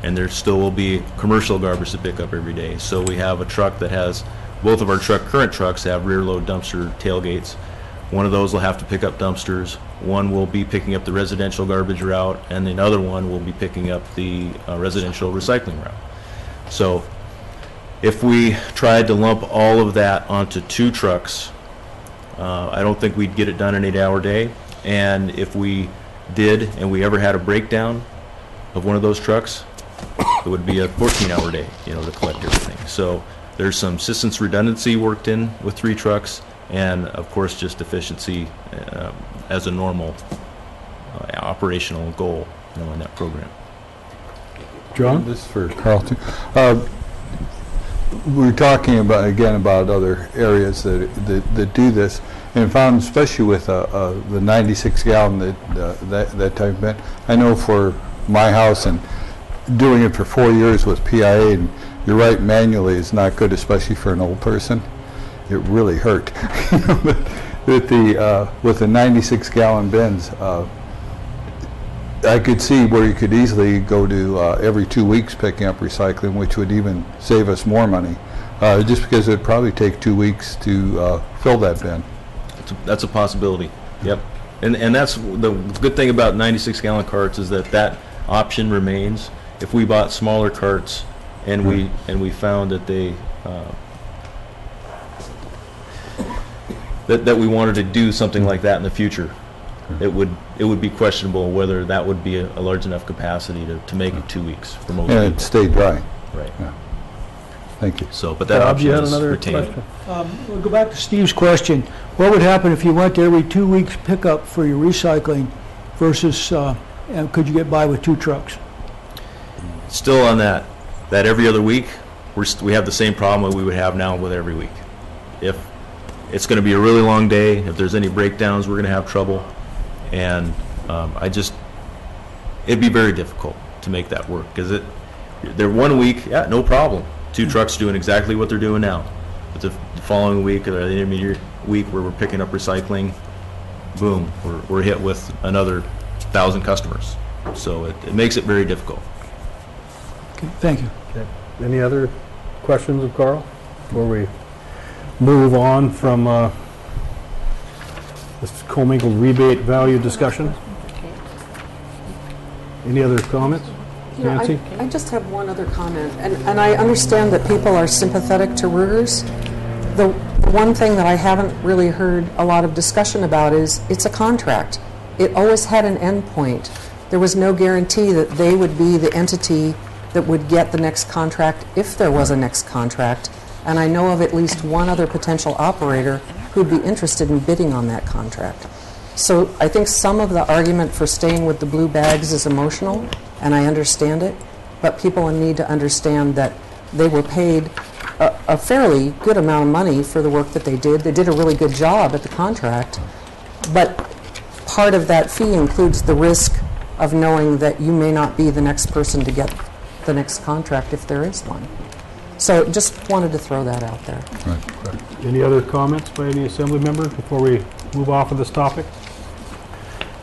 and there still will be commercial garbage to pick up every day. So we have a truck that has, both of our current trucks have rear load dumpster tailgates. One of those will have to pick up dumpsters. One will be picking up the residential garbage route, and the other one will be picking up the residential recycling route. So if we tried to lump all of that onto 2 trucks, I don't think we'd get it done in an 8-hour day. And if we did, and we ever had a breakdown of one of those trucks, it would be a 14-hour day, to collect everything. So there's some systems redundancy worked in with 3 trucks, and of course just efficiency as a normal operational goal in that program. John? This is for Carlton. We're talking about other areas that do this, and found especially with the 96 gallon that type of bin. I know for my house and doing it for 4 years with PIA, and you're right, manually is not good, especially for an old person. It really hurt. With the 96 gallon bins, I could see where you could easily go to every 2 weeks picking up recycling, which would even save us more money, just because it'd probably take 2 weeks to fill that bin. That's a possibility. Yep. And that's the good thing about 96 gallon carts, is that option remains. If we bought smaller carts and we found that they that we wanted to do something like that in the future, it would be questionable whether that would be a large enough capacity to make it 2 weeks for most people. And it'd stay dry. Right. Yeah. Thank you. So, but that option is retained. We'll go back to Steve's question. What would happen if you went to every 2 weeks pickup for your recycling versus, and could you get by with 2 trucks? Still on that every other week, we have the same problem that we would have now with every week. If it's going to be a really long day, if there's any breakdowns, we're going to have trouble. And it'd be very difficult to make that work, because they're 1 week, yeah, no problem. 2 trucks doing exactly what they're doing now. But the following week, or the intermediate week where we're picking up recycling, boom, we're hit with another 1,000 customers. So it makes it very difficult. Okay, thank you. Okay. Any other questions of Carl before we move on from this commingled rebate value discussion? Any other comments? Nancy? I just have one other comment, and I understand that people are sympathetic to Ruger's. The one thing that I haven't really heard a lot of discussion about is it's a contract. It always had an end point. There was no guarantee that they would be the entity that would get the next contract if there was a next contract, and I know of at least one other potential operator who'd be interested in bidding on that contract. So I think some of the argument for staying with the blue bags is emotional, and I understand it, but people need to understand that they were paid a fairly good amount of money for the work that they did. They did a really good job at the contract, but part of that fee includes the risk of knowing that you may not be the next person to get the next contract if there is one. So just wanted to throw that out there. Right. Any other comments by any assembly member before we move off of this topic?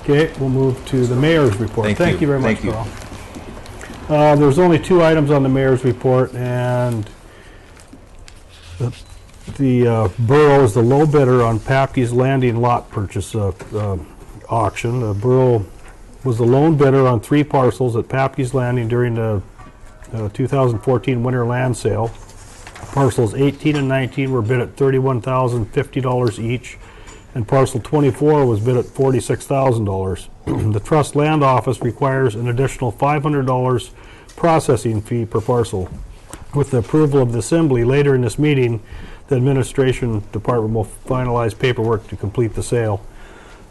Okay, we'll move to the mayor's report. Thank you very much, Carl. There's only 2 items on the mayor's report, and the Borough is the low bidder on Papke's Landing lot purchase auction. The Borough was the lone bidder on 3 parcels at Papke's Landing during the 2014 winter land sale. Parcels 18 and 19 were bid at $31,050 each, and parcel 24 was bid at $46,000. The Trust Land Office requires an additional $500 processing fee per parcel. With the approval of the Assembly later in this meeting, the Administration Department will finalize paperwork to complete the sale.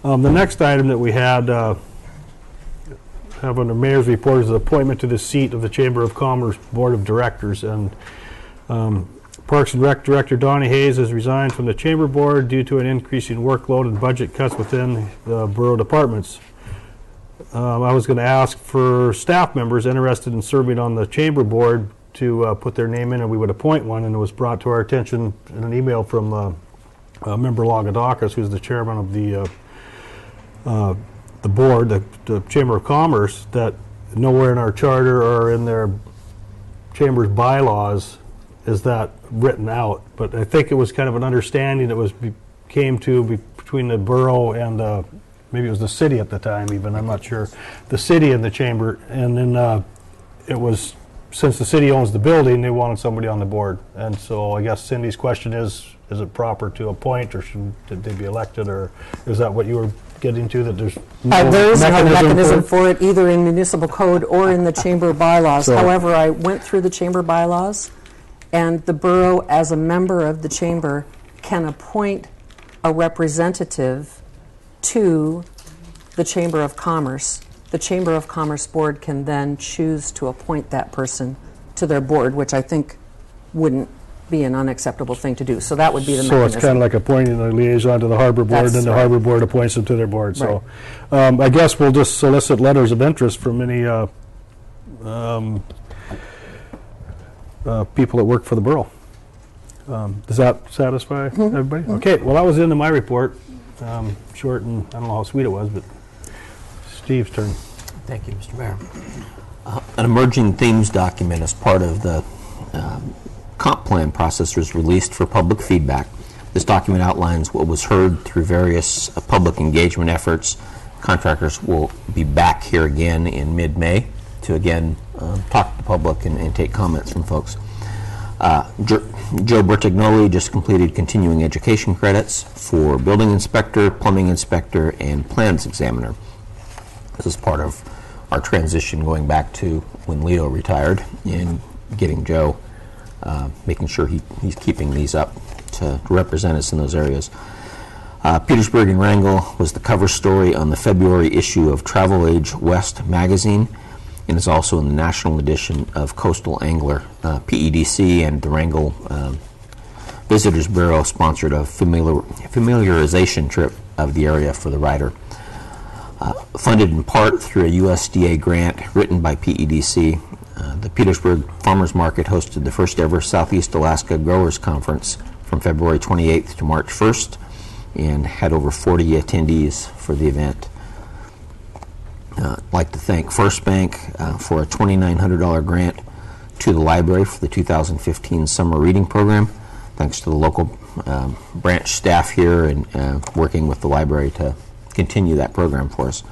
The next item that we have on the mayor's report is the appointment to the seat of the Chamber of Commerce Board of Directors. And Parks and Rec Director Donnie Hayes has resigned from the Chamber Board due to an increasing workload and budget cuts within the borough departments. I was going to ask for staff members interested in serving on the Chamber Board to put their name in, and we would appoint one, and it was brought to our attention in an email from Member Lagadakis, who's the chairman of the board, the Chamber of Commerce, that nowhere in our charter or in their Chamber's bylaws is that written out. But I think it was kind of an understanding that came to between the borough and maybe it was the city at the time even, I'm not sure, the city and the chamber, and then it was, since the city owns the building, they wanted somebody on the board. And so I guess Cindy's question is it proper to appoint, or should they be elected, or is that what you were getting to, that there's no There is no mechanism for for it, either in municipal code or in the chamber bylaws. So- However, I went through the chamber bylaws, and the borough, as a member of the chamber, can appoint a representative to the Chamber of Commerce. The Chamber of Commerce Board can then choose to appoint that person to their board, which I think wouldn't be an unacceptable thing to do. So that would be the So mechanism. it's kind of like appointing a liaison to the harbor board, That's and the right. harbor board appoints them to their board. So I guess we'll just solicit letters of interest from any people that work for the borough. Does that satisfy everybody? Okay, well, that was the end of my report. Short, and I don't know how sweet it was, but Steve's turn. Thank you, Mr. Mayor. An emerging themes document as part of the comp plan process was released for public feedback. This document outlines what was heard through various public engagement efforts. Contractors will be back here again in mid-May to again talk to the public and take comments from folks. Joe Bertignoli just completed continuing education credits for building inspector, plumbing inspector, and plans examiner. This is part of our transition going back to when Leo retired and getting Joe, making sure he's keeping these up to represent us in those areas. Petersburg and Wrangell was the cover story on the February issue of Travel Age West magazine, and is also in the national edition of Coastal Angler. PEDC and the Wrangell Visitors Bureau sponsored a familiarization trip of the area for the writer. Funded in part through a USDA grant written by PEDC, the Petersburg Farmers Market hosted the first ever Southeast Alaska Growers Conference from February 28th to March 1st and had over 40 attendees for the event. I'd like to thank First Bank for a $2,900 grant to the library for the 2015 summer reading program. Thanks to the local branch staff here and working with the library to continue that program for us.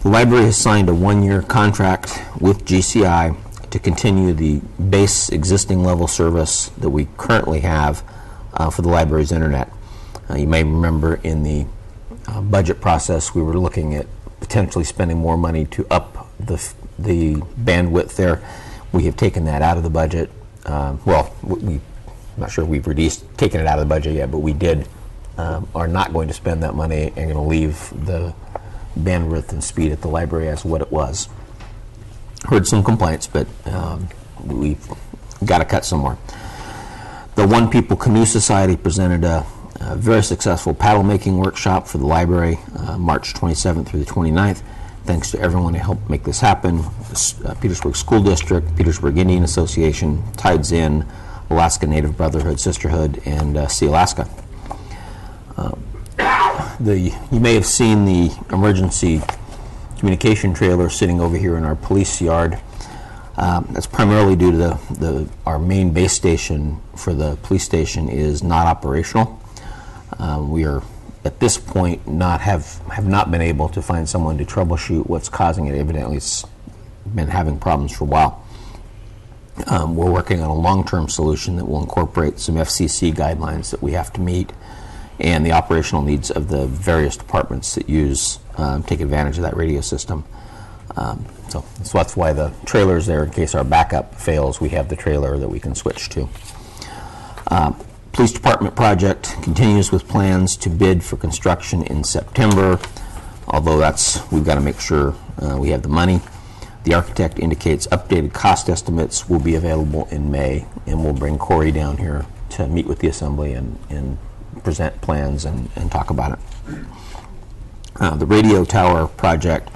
The library has signed a one-year contract with GCI to continue the base existing level service that we currently have for the library's internet. You may remember in the budget process we were looking at potentially spending more money to up the bandwidth there. We have taken that out of the budget. I'm not sure we've taken it out of the budget yet, but we are not going to spend that money and going to leave the bandwidth and speed at the library as what it was. Heard some complaints, but we've got to cut somewhere. The One People Canoe Society presented a very successful paddle making workshop for the library March 27th through the 29th. Thanks to everyone who helped make this happen. Petersburg School District, Petersburg Indian Association, Tides Inn, Alaska Native Brotherhood Sisterhood, and Sea Alaska. You may have seen the emergency communication trailer sitting over here in our police yard. That's primarily due to our main base station for the police station is not operational. We are at this point have not been able to find someone to troubleshoot what's causing it. Evidently it's been having problems for a while. We're working on a long-term solution that will incorporate some FCC guidelines that we have to meet and the operational needs of the various departments that take advantage of that radio system. So that's why the trailer is there. In case our backup fails, we have the trailer that we can switch to. Police Department project continues with plans to bid for construction in September, although we've got to make sure we have the money. The architect indicates updated cost estimates will be available in May, and we'll bring Corey down here to meet with the assembly and present plans and talk about it. The radio tower project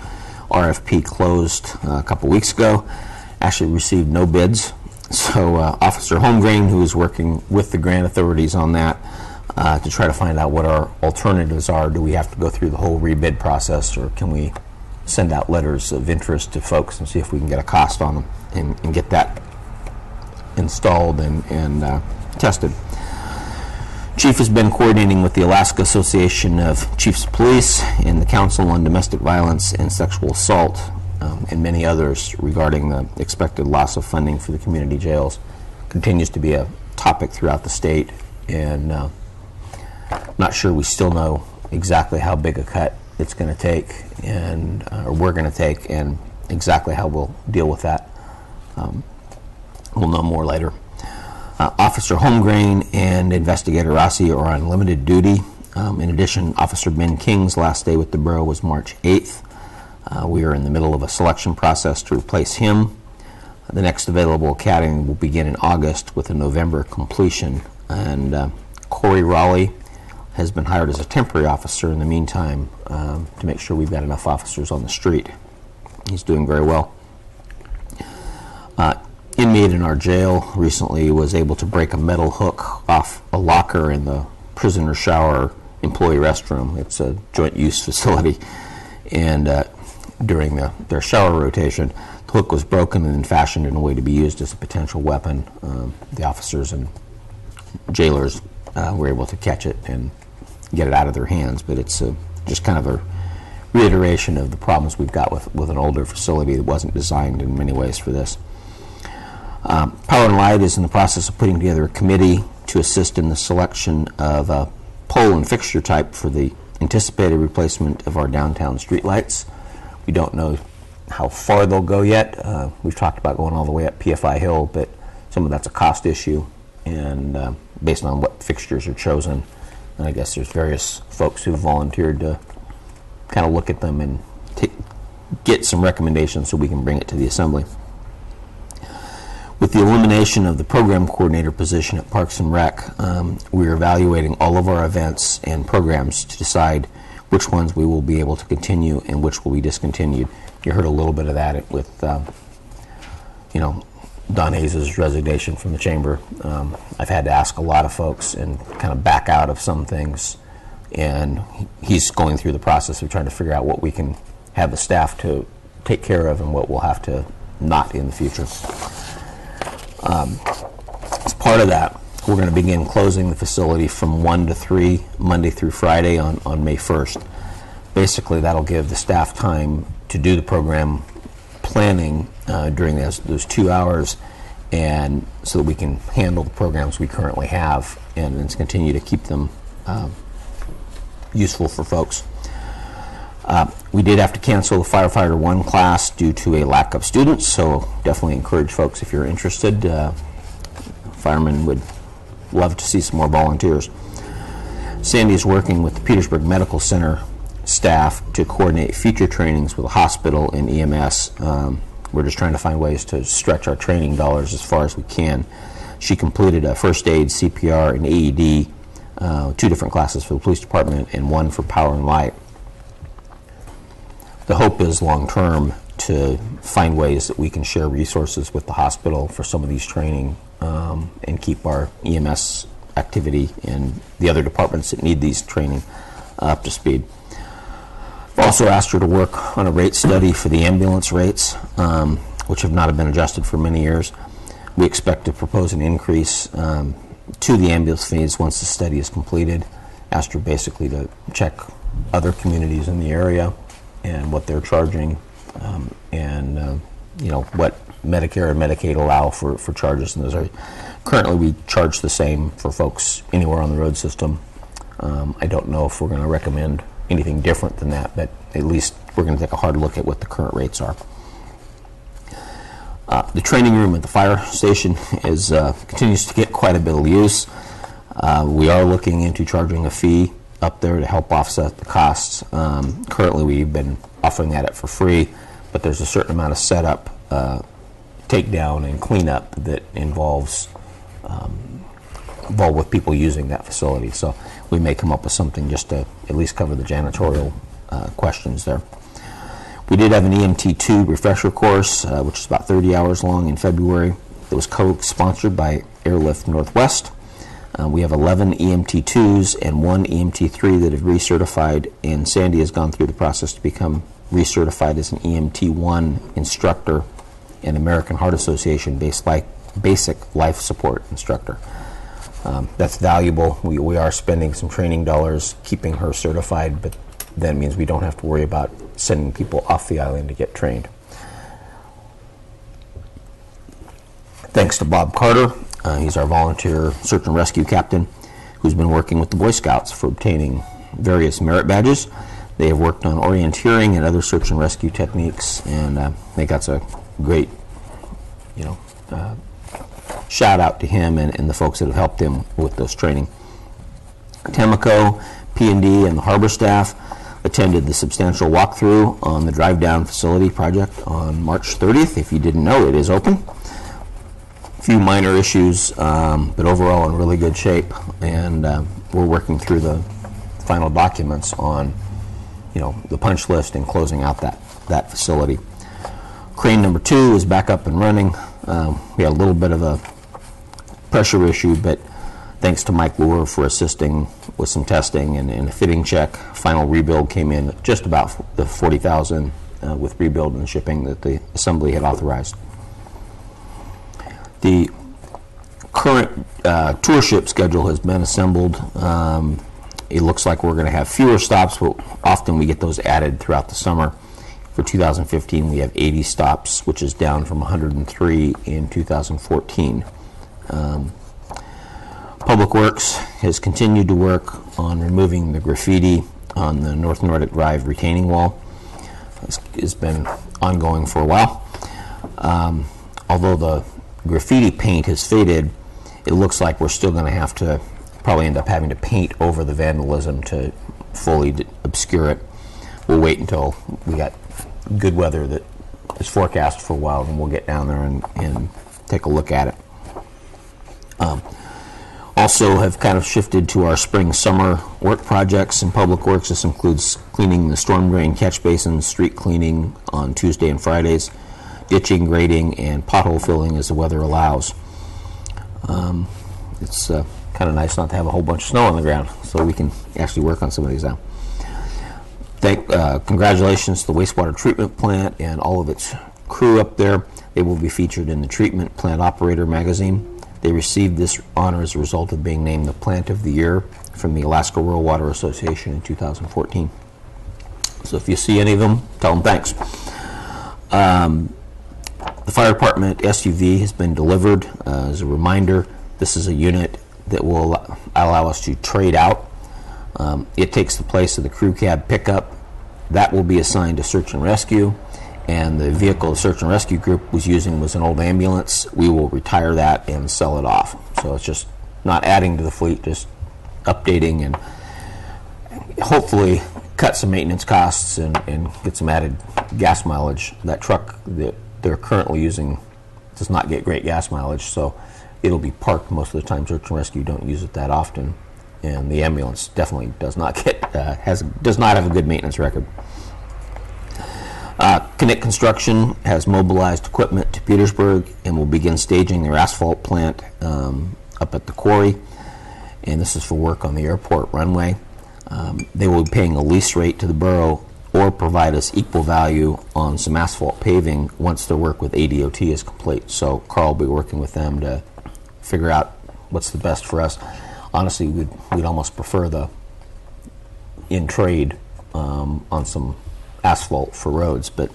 RFP closed a couple weeks ago. Actually received no bids. So Officer Holmgren, who is working with the grant authorities on that to try to find out what our alternatives are. Do we have to go through the whole rebid process, or can we send out letters of interest to folks and see if we can get a cost on them and get that installed and tested? Chief has been coordinating with the Alaska Association of Chiefs of Police and the Council on Domestic Violence and Sexual Assault and many others regarding the expected loss of funding for the community jails. Continues to be a topic throughout the state, and not sure we still know exactly how big a cut it's going to take, and or we're going to take, and exactly how we'll deal with that. We'll know more later. Officer Holmgren and Investigator Rossi are on limited duty. In addition, Officer Ben King's last day with the Borough was March 8th. We are in the middle of a selection process to replace him. The next available academy will begin in August with a November completion. And Corey Raleigh has been hired as a temporary officer in the meantime to make sure we've got enough officers on the street. He's doing very well. Inmate in our jail recently was able to break a metal hook off a locker in the prisoner shower employee restroom. It's a joint use facility, and during their shower rotation, the hook was broken and then fashioned in a way to be used as a potential weapon. The officers and jailers were able to catch it and get it out of their hands, but it's just kind of a reiteration of the problems we've got with an older facility that wasn't designed in many ways for this. Power and Light is in the process of putting together a committee to assist in the selection of a pole and fixture type for the anticipated replacement of our downtown streetlights. We don't know how far they'll go yet. We've talked about going all the way up PFI Hill, but some of that's a cost issue, and based on what fixtures are chosen. And I guess there's various folks who volunteered to kind of look at them and get some recommendations so we can bring it to the Assembly. With the elimination of the program coordinator position at Parks and Rec, we are evaluating all of our events and programs to decide which ones we will be able to continue and which will be discontinued. You heard a little bit of that with, Don Hayes' resignation from the chamber. I've had to ask a lot of folks and kind of back out of some things, and he's going through the process of trying to figure out what we can have the staff to take care of and what we'll have to not in the future. As part of that, we're going to begin closing the facility from 1 to 3, Monday through Friday on May 1st. Basically, that'll give the staff time to do the program planning during those 2 hours, and so that we can handle the programs we currently have and then continue to keep them useful for folks. We did have to cancel the Firefighter 1 class due to a lack of students, so definitely encourage folks if you're interested. Firemen would love to see some more volunteers. Sandy is working with the Petersburg Medical Center staff to coordinate future trainings with the hospital and EMS. We're just trying to find ways to stretch our training dollars as far as we can. She completed a first aid, CPR, and AED, 2 different classes for the police department and 1 for Power and Light. The hope is long-term to find ways that we can share resources with the hospital for some of these training and keep our EMS activity and the other departments that need these training up to speed. I've also asked her to work on a rate study for the ambulance rates, which have not been adjusted for many years. We expect to propose an increase to the ambulance fees once the study is completed. Asked her basically to check other communities in the area and what they're charging, and what Medicare and Medicaid allow for charges. And those are currently, we charge the same for folks anywhere on the road system. I don't know if we're going to recommend anything different than that, but at least we're going to take a hard look at what the current rates are. The training room at the fire station continues to get quite a bit of use. We are looking into charging a fee up there to help offset the costs. Currently, we've been offering that for free, but there's a certain amount of setup, takedown, and cleanup that involved with people using that facility. So we may come up with something just to at least cover the janitorial questions there. We did have an EMT2 refresher course, which is about 30 hours long in February. It was co-sponsored by Airlift Northwest. We have 11 EMT2s and 1 EMT3 that have recertified, and Sandy has gone through the process to become recertified as an EMT1 instructor and American Heart Association basic life support instructor. That's valuable. We are spending some training dollars keeping her certified, but that means we don't have to worry about sending people off the island to get trained. Thanks to Bob Carter. He's our volunteer search and rescue captain who's been working with the Boy Scouts for obtaining various merit badges. They have worked on orienteering and other search and rescue techniques, and I think that's a great, shout out to him and the folks that have helped him with those training. Tamaco, P&D, and the harbor staff attended the substantial walkthrough on the drive down facility project on March 30th. If you didn't know, it is open. A few minor issues, but overall in really good shape, and we're working through the final documents on the punch list and closing out that facility. Crane number 2 is back up and running. We had a little bit of a pressure issue, but thanks to Mike Luer for assisting with some testing and a fitting check. Final rebuild came in at just about the $40,000 with rebuild and shipping that the assembly had authorized. The current tour ship schedule has been assembled. It looks like we're going to have fewer stops, but often we get those added throughout the summer. For 2015, we have 80 stops, which is down from 103 in 2014. Public Works has continued to work on removing the graffiti on the North Nordic Drive retaining wall. It's been ongoing for a while. Although the graffiti paint has faded, it looks like we're still going to have to probably end up having to paint over the vandalism to fully obscure it. We'll wait until we got good weather that is forecast for a while, and we'll get down there and take a look at it. Also have kind of shifted to our spring-summer work projects in Public Works. This includes cleaning the storm drain catch basins, street cleaning on Tuesday and Fridays, ditching, grading, and pothole filling as the weather allows. It's kind of nice not to have a whole bunch of snow on the ground, so we can actually work on some of these now. Congratulations to the wastewater treatment plant and all of its crew up there. They will be featured in the Treatment Plant Operator magazine. They received this honor as a result of being named the Plant of the Year from the Alaska Rural Water Association in 2014. So if you see any of them, tell them thanks. The fire department SUV has been delivered. As a reminder, this is a unit that will allow us to trade out. It takes the place of the crew cab pickup. That will be assigned to search and rescue, and the vehicle the search and rescue group was using was an old ambulance. We will retire that and sell it off. So it's just not adding to the fleet, just updating and hopefully cut some maintenance costs and get some added gas mileage. That truck that they're currently using does not get great gas mileage, so it'll be parked most of the time. Search and rescue don't use it that often, and the ambulance definitely does not get does not have a good maintenance record. Connect Construction has mobilized equipment to Petersburg and will begin staging their asphalt plant up at the quarry, and this is for work on the airport runway. They will be paying a lease rate to the borough or provide us equal value on some asphalt paving once their work with ADOT is complete. So Carl will be working with them to figure out what's the best for us. Honestly, we'd almost prefer the in trade on some asphalt for roads, but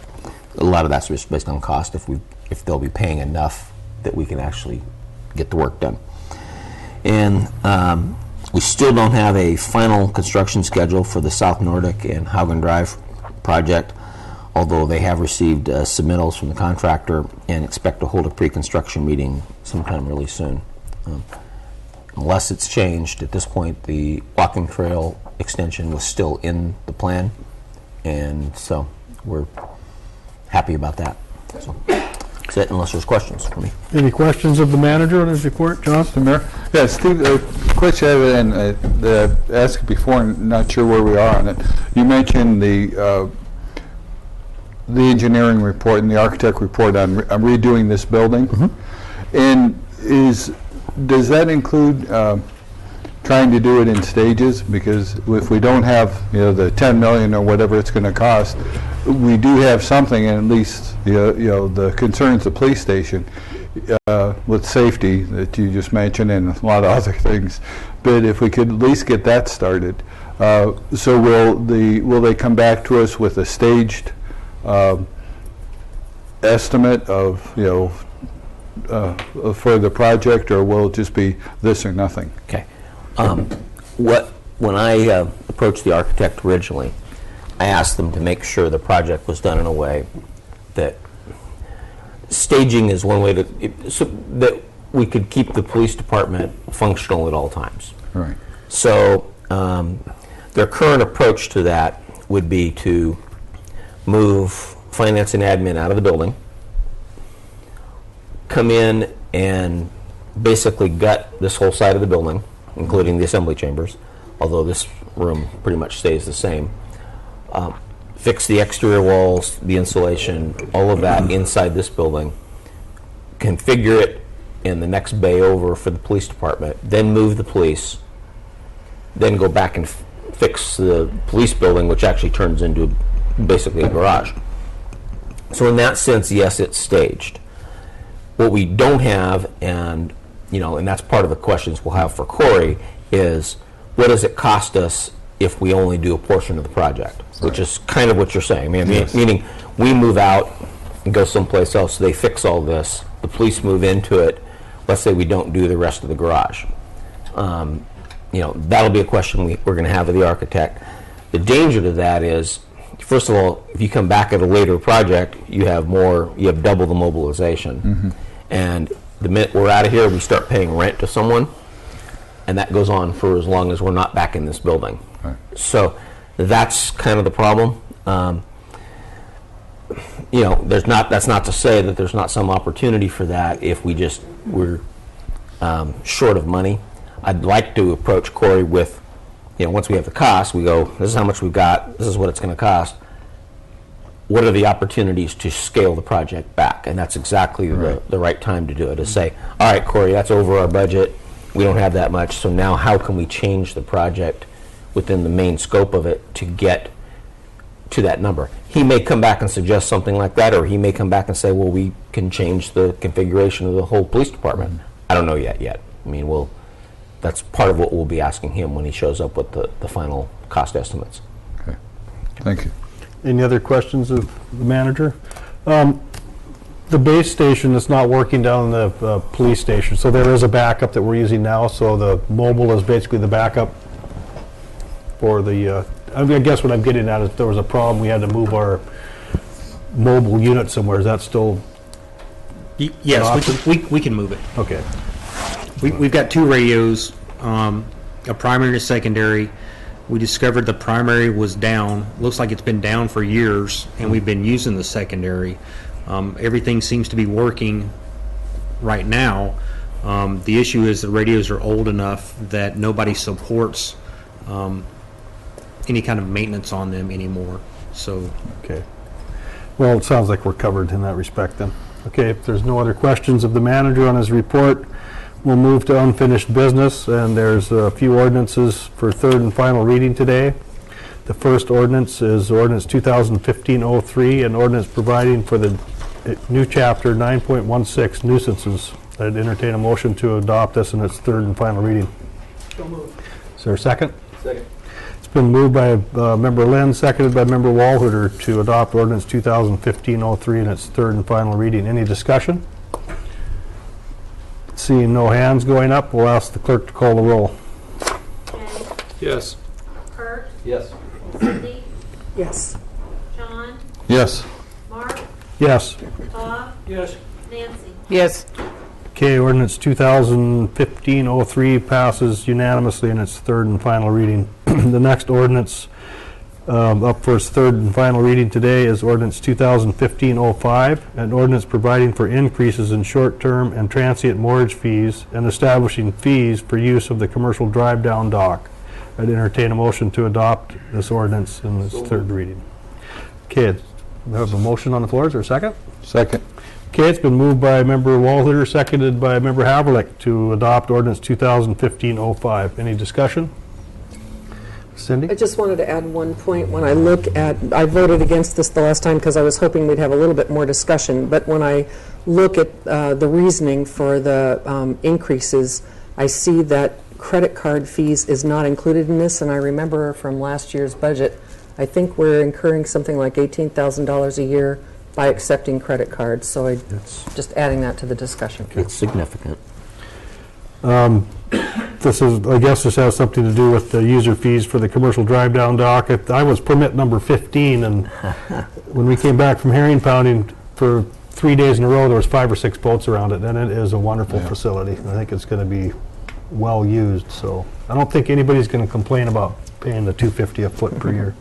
a lot of that's just based on cost. If they'll be paying enough that we can actually get the work done. And we still don't have a final construction schedule for the South Nordic and Haugen Drive project, although they have received submittals from the contractor and expect to hold a pre-construction meeting sometime really soon. Unless it's changed, at this point the walking trail extension was still in the plan, and so we're happy about that. So that's it, unless there's questions for me. Any questions of the manager on his report, John? Mr. Mayor? Yeah, Steve, a question I have, and I asked before, and not sure where we are on it. You mentioned the engineering report and the architect report on redoing this building. Mm-hmm. And does that include trying to do it in stages? Because if we don't have the 10 million or whatever it's going to cost, we do have something, and at least the concerns the police station. with safety that you just mentioned and a lot of other things. But if we could at least get that started. So will they come back to us with a staged estimate of, for the project, or will it just be this or nothing? Okay. When I approached the architect originally, I asked them to make sure the project was done in a way that staging is one way so that we could keep the police department functional at all times. Right. So their current approach to that would be to move finance and admin out of the building, come in and basically gut this whole side of the building, including the assembly chambers, although this room pretty much stays the same. Fix the exterior walls, the insulation, all of that inside this building, configure it in the next bay over for the police department, then move the police, then go back and fix the police building, which actually turns into basically a garage. So in that sense, yes, it's staged. What we don't have, and that's part of the questions we'll have for Corey, is what does it cost us if we only do a portion of the project, which is kind of what you're saying. Meaning we move out and go someplace else, they fix all this, the police move into it, let's say we don't do the rest of the garage. That'll be a question we're going to have with the architect. The danger to that is, first of all, if you come back at a later project, you have double the mobilization. Mm-hmm. And the minute we're out of here, we start paying rent to someone, and that goes on for as long as we're not back in this building. Right. So that's kind of the problem. That's not to say that there's not some opportunity for that if we're short of money. I'd like to approach Corey with, once we have the cost, we go, this is how much we've got, this is what it's going to cost. What are the opportunities to scale the project back? And that's exactly the right time to do it, is say, all right, Corey, that's over our budget. We don't have that much, so now how can we change the project within the main scope of it to get to that number? He may come back and suggest something like that, or he may come back and say, well, we can change the configuration of the whole police department. Mm-hmm. I don't know yet. That's part of what we'll be asking him when he shows up with the final cost estimates. Okay. Thank you. Any other questions of the manager? The base station is not working down the police station, so there is a backup that we're using now, so the mobile is basically the backup for the, I guess what I'm getting at is if there was a problem, we had to move our mobile unit somewhere. Is that still Yes, we can move it. Okay. We've got two radios, a primary and a secondary. We discovered the primary was down. Looks like it's been down for years, and we've been using the secondary. Everything seems to be working right now. The issue is the radios are old enough that nobody supports any kind of maintenance on them anymore. So, okay. Well, it sounds like we're covered in that respect then. Okay, if there's no other questions of the manager on his report, we'll move to unfinished business, and there's a few ordinances for third and final reading today. The first ordinance is ordinance 2015-03, an ordinance providing for the new chapter 9.16 nuisances. I'd entertain a motion to adopt this in its third and final reading. So moved. Is there a second? Second. It's been moved by Member Lynn, seconded by Member Walhooter to adopt ordinance 2015-03 in its third and final reading. Any discussion? Seeing no hands going up, we'll ask the clerk to call the roll. Ken, Yes. Kurt, Yes. Cindy, Yes. John, Yes. Mark, Yes. Bob, Yes. Nancy. Yes. Okay, ordinance 2015-03 passes unanimously in its third and final reading. The next ordinance up for its third and final reading today is ordinance 2015-05, an ordinance providing for increases in short-term and transient mortgage fees and establishing fees for use of the commercial drive-down dock. I'd entertain a motion to adopt this ordinance in its third reading. Okay, we have a motion on the floor. Is there a second? Second. Okay, it's been moved by Member Walhooter, seconded by Member Haverlick to adopt ordinance 2015-05. Any discussion? Cindy? I just wanted to add one point. When I look at, I voted against this the last time because I was hoping we'd have a little bit more discussion, but when I look at the reasoning for the increases, I see that credit card fees is not included in this, and I remember from last year's budget, I think we're incurring something like $18,000 a year by accepting credit cards, so I just adding that to the discussion. It's significant. This is, I guess this has something to do with the user fees for the commercial drive-down dock. I was permit number 15, and when we came back from herring pounding for 3 days in a row, there was 5 or 6 boats around it, and it is a wonderful facility. I think it's going to be well used, so I don't think anybody's going to complain about paying the $250 a foot per year.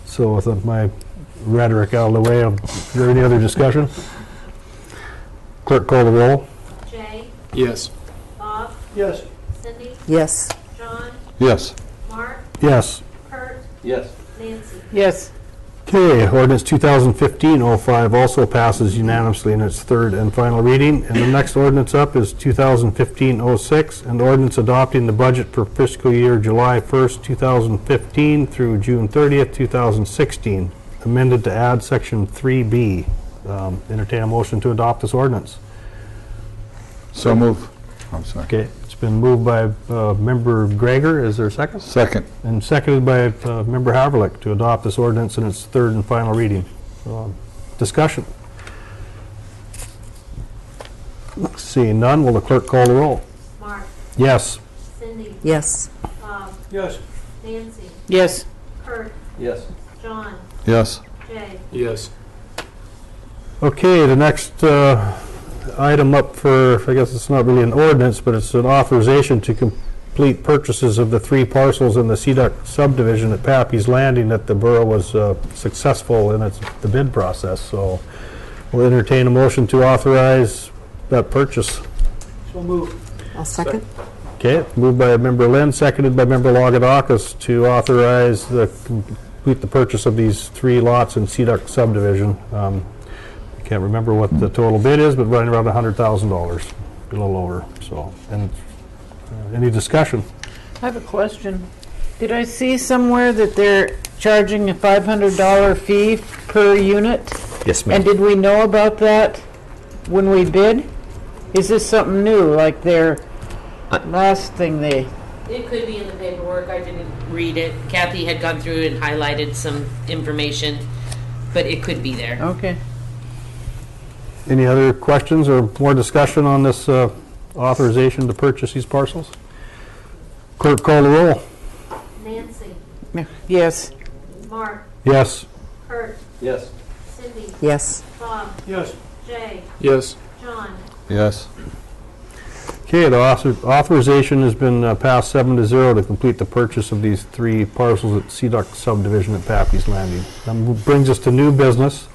So with my rhetoric out of the way, is there any other discussion? Clerk, call the roll. Jay, Yes. Bob, Yes. Cindy, Yes. John, Yes. Mark, Yes. Kurt, Yes. Nancy. Yes. Okay, ordinance 2015-05 also passes unanimously in its third and final reading. And the next ordinance up is 2015-06, an ordinance adopting the budget for fiscal year July 1st, 2015 through June 30th, 2016, amended to add section 3B. Entertain a motion to adopt this ordinance. So move. I'm sorry. Okay, it's been moved by Member Gregor. Is there a second? Second. And seconded by Member Haverlick to adopt this ordinance in its third and final reading. Discussion. Seeing none, will the clerk call the roll? Mark, Yes. Cindy, Yes. Bob, Yes. Nancy, Yes. Kurt, Yes. John, Yes. Jay. Yes. Okay, the next item up for, I guess it's not really an ordinance, but it's an authorization to complete purchases of the 3 parcels in the Sea subdivision at Pappy's Landing that the borough was successful in the bid process. So we'll entertain a motion to authorize that purchase. So move. I'll second. Okay, moved by Member Lynn, seconded by Member Logadakis to authorize complete the purchase of these 3 lots in Sea subdivision. Can't remember what the total bid is, but running around $100,000, a little over. So, and any discussion? I have a question. Did I see somewhere that they're charging a $500 fee per unit? Yes, ma'am. And did we know about that when we bid? Is this something new, like their last thing they... It could be in the paperwork. I didn't read it. Kathy had gone through and highlighted some information, but it could be there. Okay. Any other questions or more discussion on this authorization to purchase these parcels? Clerk, call the roll. Nancy, Yes. Mark, Yes. Kurt, Yes. Cindy, Yes. Bob, Yes. Jay, Yes. John, Yes. Okay, the authorization has been passed 7-0 to complete the purchase of these 3 parcels at Sea subdivision at Pappy's Landing. That brings us to new business.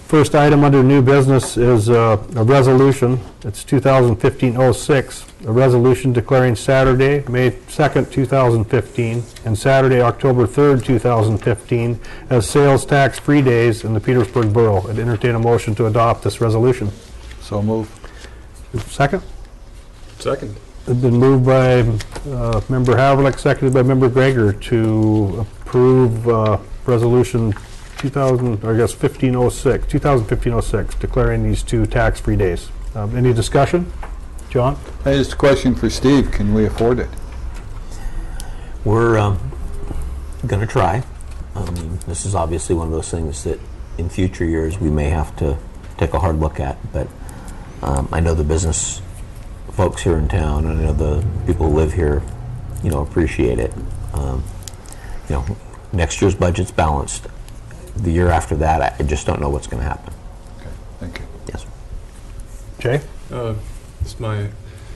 First item under new business is a resolution. It's 2015-06, a resolution declaring Saturday, May 2nd, 2015, and Saturday, October 3rd, 2015, as sales tax-free days in the Petersburg Borough. I'd entertain a motion to adopt this resolution. So move. Second? Second. It's been moved by Member Haverlick, seconded by Member Gregor to approve resolution 2015-06, declaring these 2 tax-free days. Any discussion? John? Hey, just a question for Steve. Can we afford it? We're going to try. This is obviously one of those things that in future years we may have to take a hard look at, but I know the business folks here in town, and I know the people who live here, appreciate it. Next year's budget's balanced. The year after that, I just don't know what's going to happen. Okay, thank you. Yes. Jay? It's my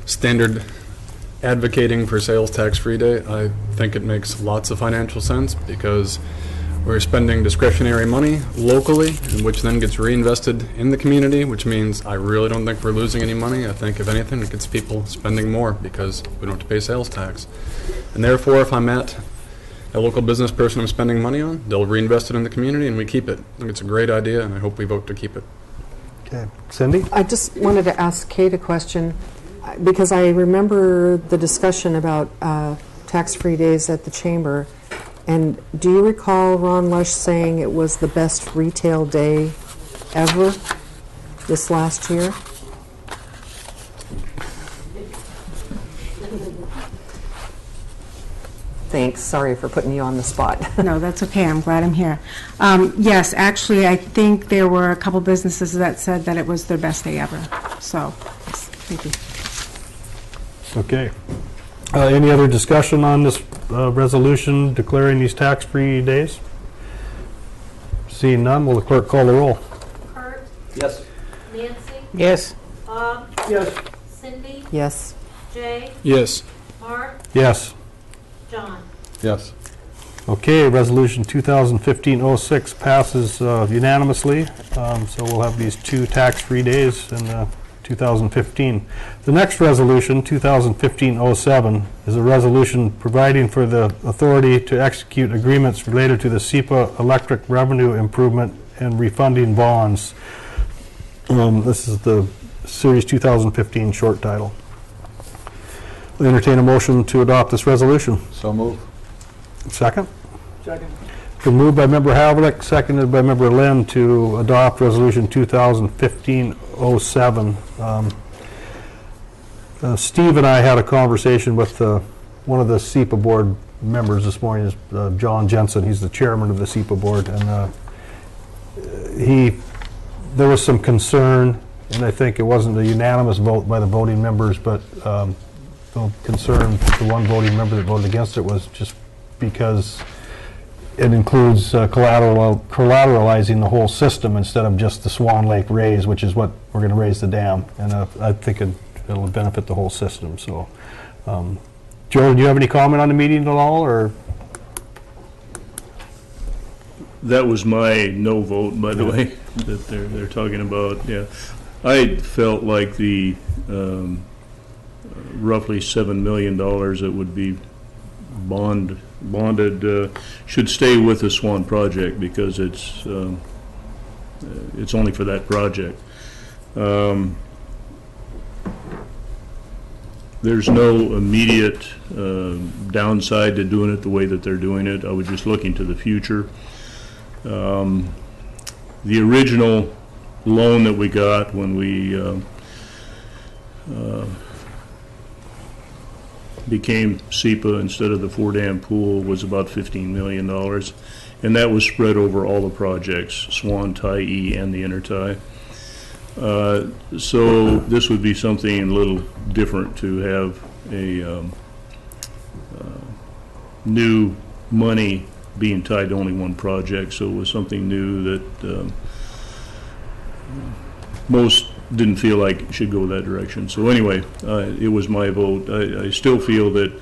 standard advocating for sales tax-free day. I think it makes lots of financial sense because we're spending discretionary money locally, which then gets reinvested in the community, which means I really don't think we're losing any money. I think, if anything, it gets people spending more because we don't have to pay sales tax. And therefore, if I'm at a local business person I'm spending money on, they'll reinvest it in the community and we keep it. I think it's a great idea, and I hope we vote to keep it. Okay. Cindy? I just wanted to ask Kate a question, because I remember the discussion about tax-free days at the chamber, And do you recall Ron Lush saying it was the best retail day ever this last year? Thanks. Sorry for putting you on the spot. No, that's okay. I'm glad I'm here. Yes, actually, I think there were a couple businesses that said that it was their best day ever. So, yes, thank you. Okay. Any other discussion on this resolution declaring these tax-free days? Seeing none, will the clerk call the roll? Kurt, Yes. Nancy, Yes. Bob, Yes. Cindy, Yes. Jay, Yes. Mark, Yes. John. Yes. Okay, resolution 2015-06 passes unanimously, so we'll have these 2 tax-free days in 2015. The next resolution, 2015-07, is a resolution providing for the authority to execute agreements related to the SEPA electric revenue improvement and refunding bonds. This is the Series 2015 short title. I entertain a motion to adopt this resolution. So move. Second? Second. Been moved by Member Havlicek, seconded by Member Lynn to adopt Resolution 2015-07. Steve and I had a conversation with one of the SEPA board members this morning, is John Jensen. He's the chairman of the SEPA board, and there was some concern, and I think it wasn't a unanimous vote by the voting members, but the concern, the one voting member that voted against it was just because it includes collateralizing the whole system instead of just the Swan Lake raise, which is what we're going to raise the dam. And I think it'll benefit the whole system. So, Joe, do you have any comment on the meeting at all, or? That was my no vote, by the way, that they're talking about. Yeah, I felt like the roughly $7 million that would be bonded should stay with the Swan project, because it's only for that project. There's no immediate downside to doing it the way that they're doing it. I was just looking to the future. The original loan that we got when we became SEPA instead of the 4-dam pool was about $15 million, and that was spread over all the projects, Swan, Tyee, and the Intertie. So this would be something a little different, to have a new money being tied to only one project. So it was something new that most didn't feel like it should go that direction. So anyway, it was my vote. I still feel that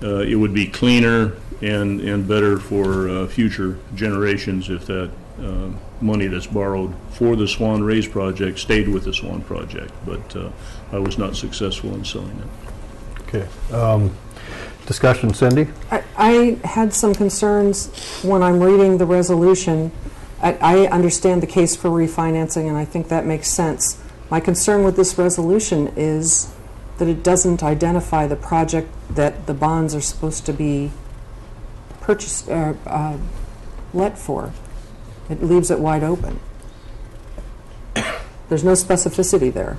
it would be cleaner and better for future generations if that money that's borrowed for the Swan Raise project stayed with the Swan project, but I was not successful in selling it. Okay. Discussion, Cindy? I had some concerns when I'm reading the resolution. I understand the case for refinancing, and I think that makes sense. My concern with this resolution is that it doesn't identify the project that the bonds are supposed to be purchased, let for. It leaves it wide open. There's no specificity there.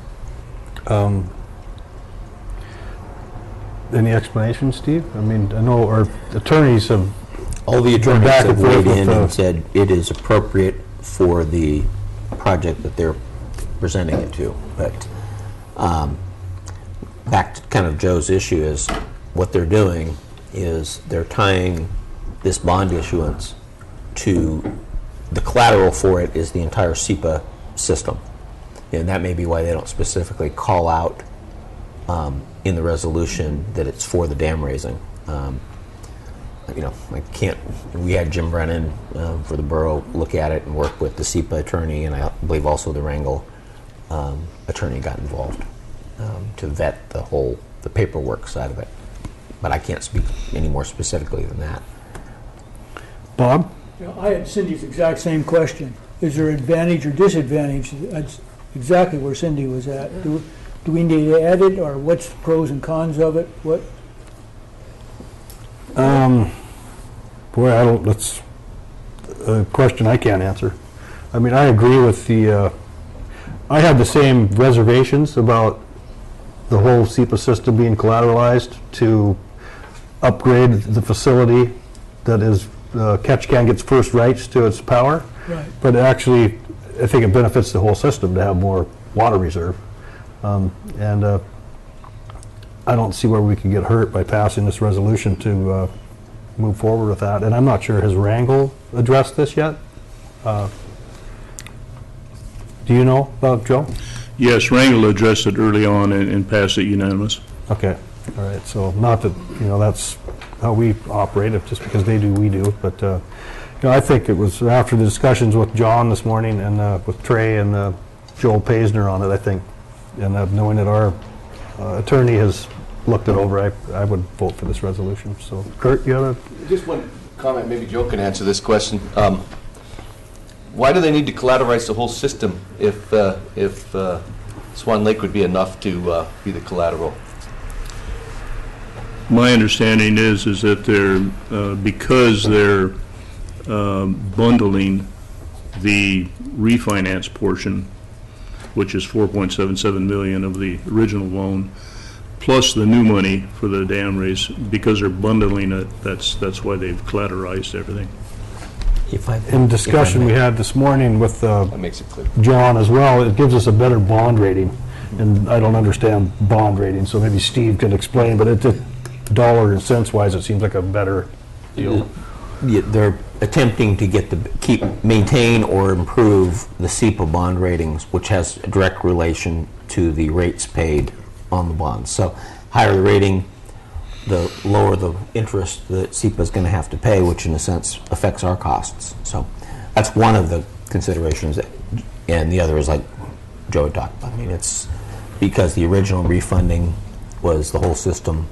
Any explanation, Steve? I mean, I know our attorneys have all the gone attorneys back have and forth weighed in with and said it is appropriate for the project that they're presenting it to. But back to kind of Joe's issue is what they're doing is they're tying this bond issuance to the collateral for it is the entire SEPA system. And that may be why they don't specifically call out in the resolution that it's for the dam raising. You know, we had Jim Brennan for the borough look at it and work with the SEPA attorney, and I believe also the Wrangell attorney got involved to vet the paperwork side of it. But I can't speak any more specifically than that. Bob? Yeah, I had Cindy's exact same question. Is there advantage or disadvantage? That's exactly where Cindy was at. Do we need to add it, or what's the pros and cons of it? What? boy, that's a question I can't answer. I mean, I agree with I have the same reservations about the whole SEPA system being collateralized to upgrade the facility that is, Ketchikan gets first rights to its power. Right. But actually, I think it benefits the whole system to have more water reserve. And I don't see where we can get hurt by passing this resolution to move forward with that. And I'm not sure, has Wrangell addressed this yet? Do you know, Joe? Yes, Wrangell addressed it early on and passed it unanimous. Okay, all right, so not that, that's how we operate, if just because they do, we do, but, I think it was after the discussions with John this morning and with Trey and Joel Paisner on it, I think, and knowing that our attorney has looked it over, I would vote for this resolution. So, Kurt, you have a... Just one comment, maybe Joe can answer this question. Why do they need to collateralize the whole system if Swan Lake would be enough to be the collateral? My understanding is that they're, because they're bundling the refinance portion, which is $4.77 million of the original loan, plus the new money for the dam raise, because they're bundling it, that's why they've collateralized everything. In discussion we had this morning with that makes it clear. John as well, it gives us a better bond rating. And I don't understand bond rating, so maybe Steve can explain, but it's dollar and cents wise, it seems like a better deal. Yeah, they're attempting to maintain or improve the SEPA bond ratings, which has a direct relation to the rates paid on the bonds. So higher the rating, the lower the interest that SEPA is going to have to pay, which in a sense affects our costs. So that's one of the considerations, and the other is like Joe had talked about. I mean, it's because the original refunding was the whole system,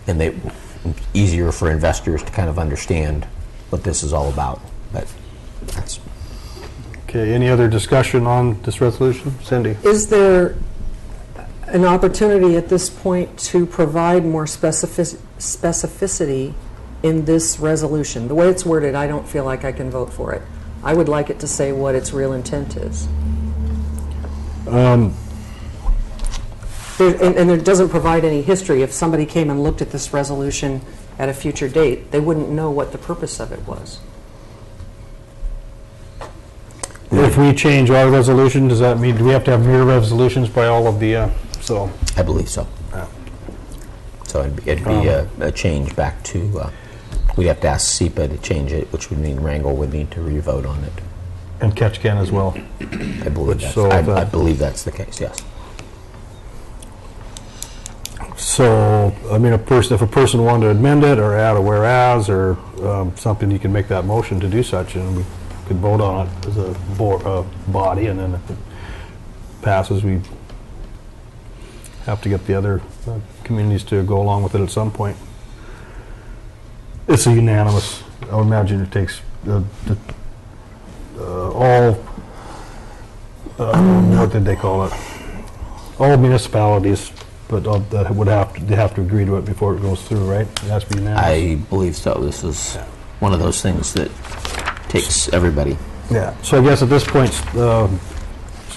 and easier for investors to kind of understand what this is all about. But that's... Okay, any other discussion on this resolution? Cindy? Is there an opportunity at this point to provide more specificity in this resolution? The way it's worded, I don't feel like I can vote for it. I would like it to say what its real intent is. And it doesn't provide any history. If somebody came and looked at this resolution at a future date, they wouldn't know what the purpose of it was. If we change our resolution, does that mean, do we have to have mirror resolutions by all of the, so? I believe so. Yeah. So it'd be a change back to, we'd have to ask SEPA to change it, which would mean Wrangell would need to re-vote on it. And Ketchikan as well. I believe that's the case, yes. So, I mean, if a person wanted to amend it or add a whereas or something, you can make that motion to do such, and we could vote on it as a body, and then if it passes, we have to get the other communities to go along with it at some point. It's a unanimous. I would imagine it takes all, what did they call it? All municipalities. But that they have to agree to it before it goes through, right? It has to be unanimous. I believe so. This is one of those things that takes everybody. Yeah. So I guess at this point,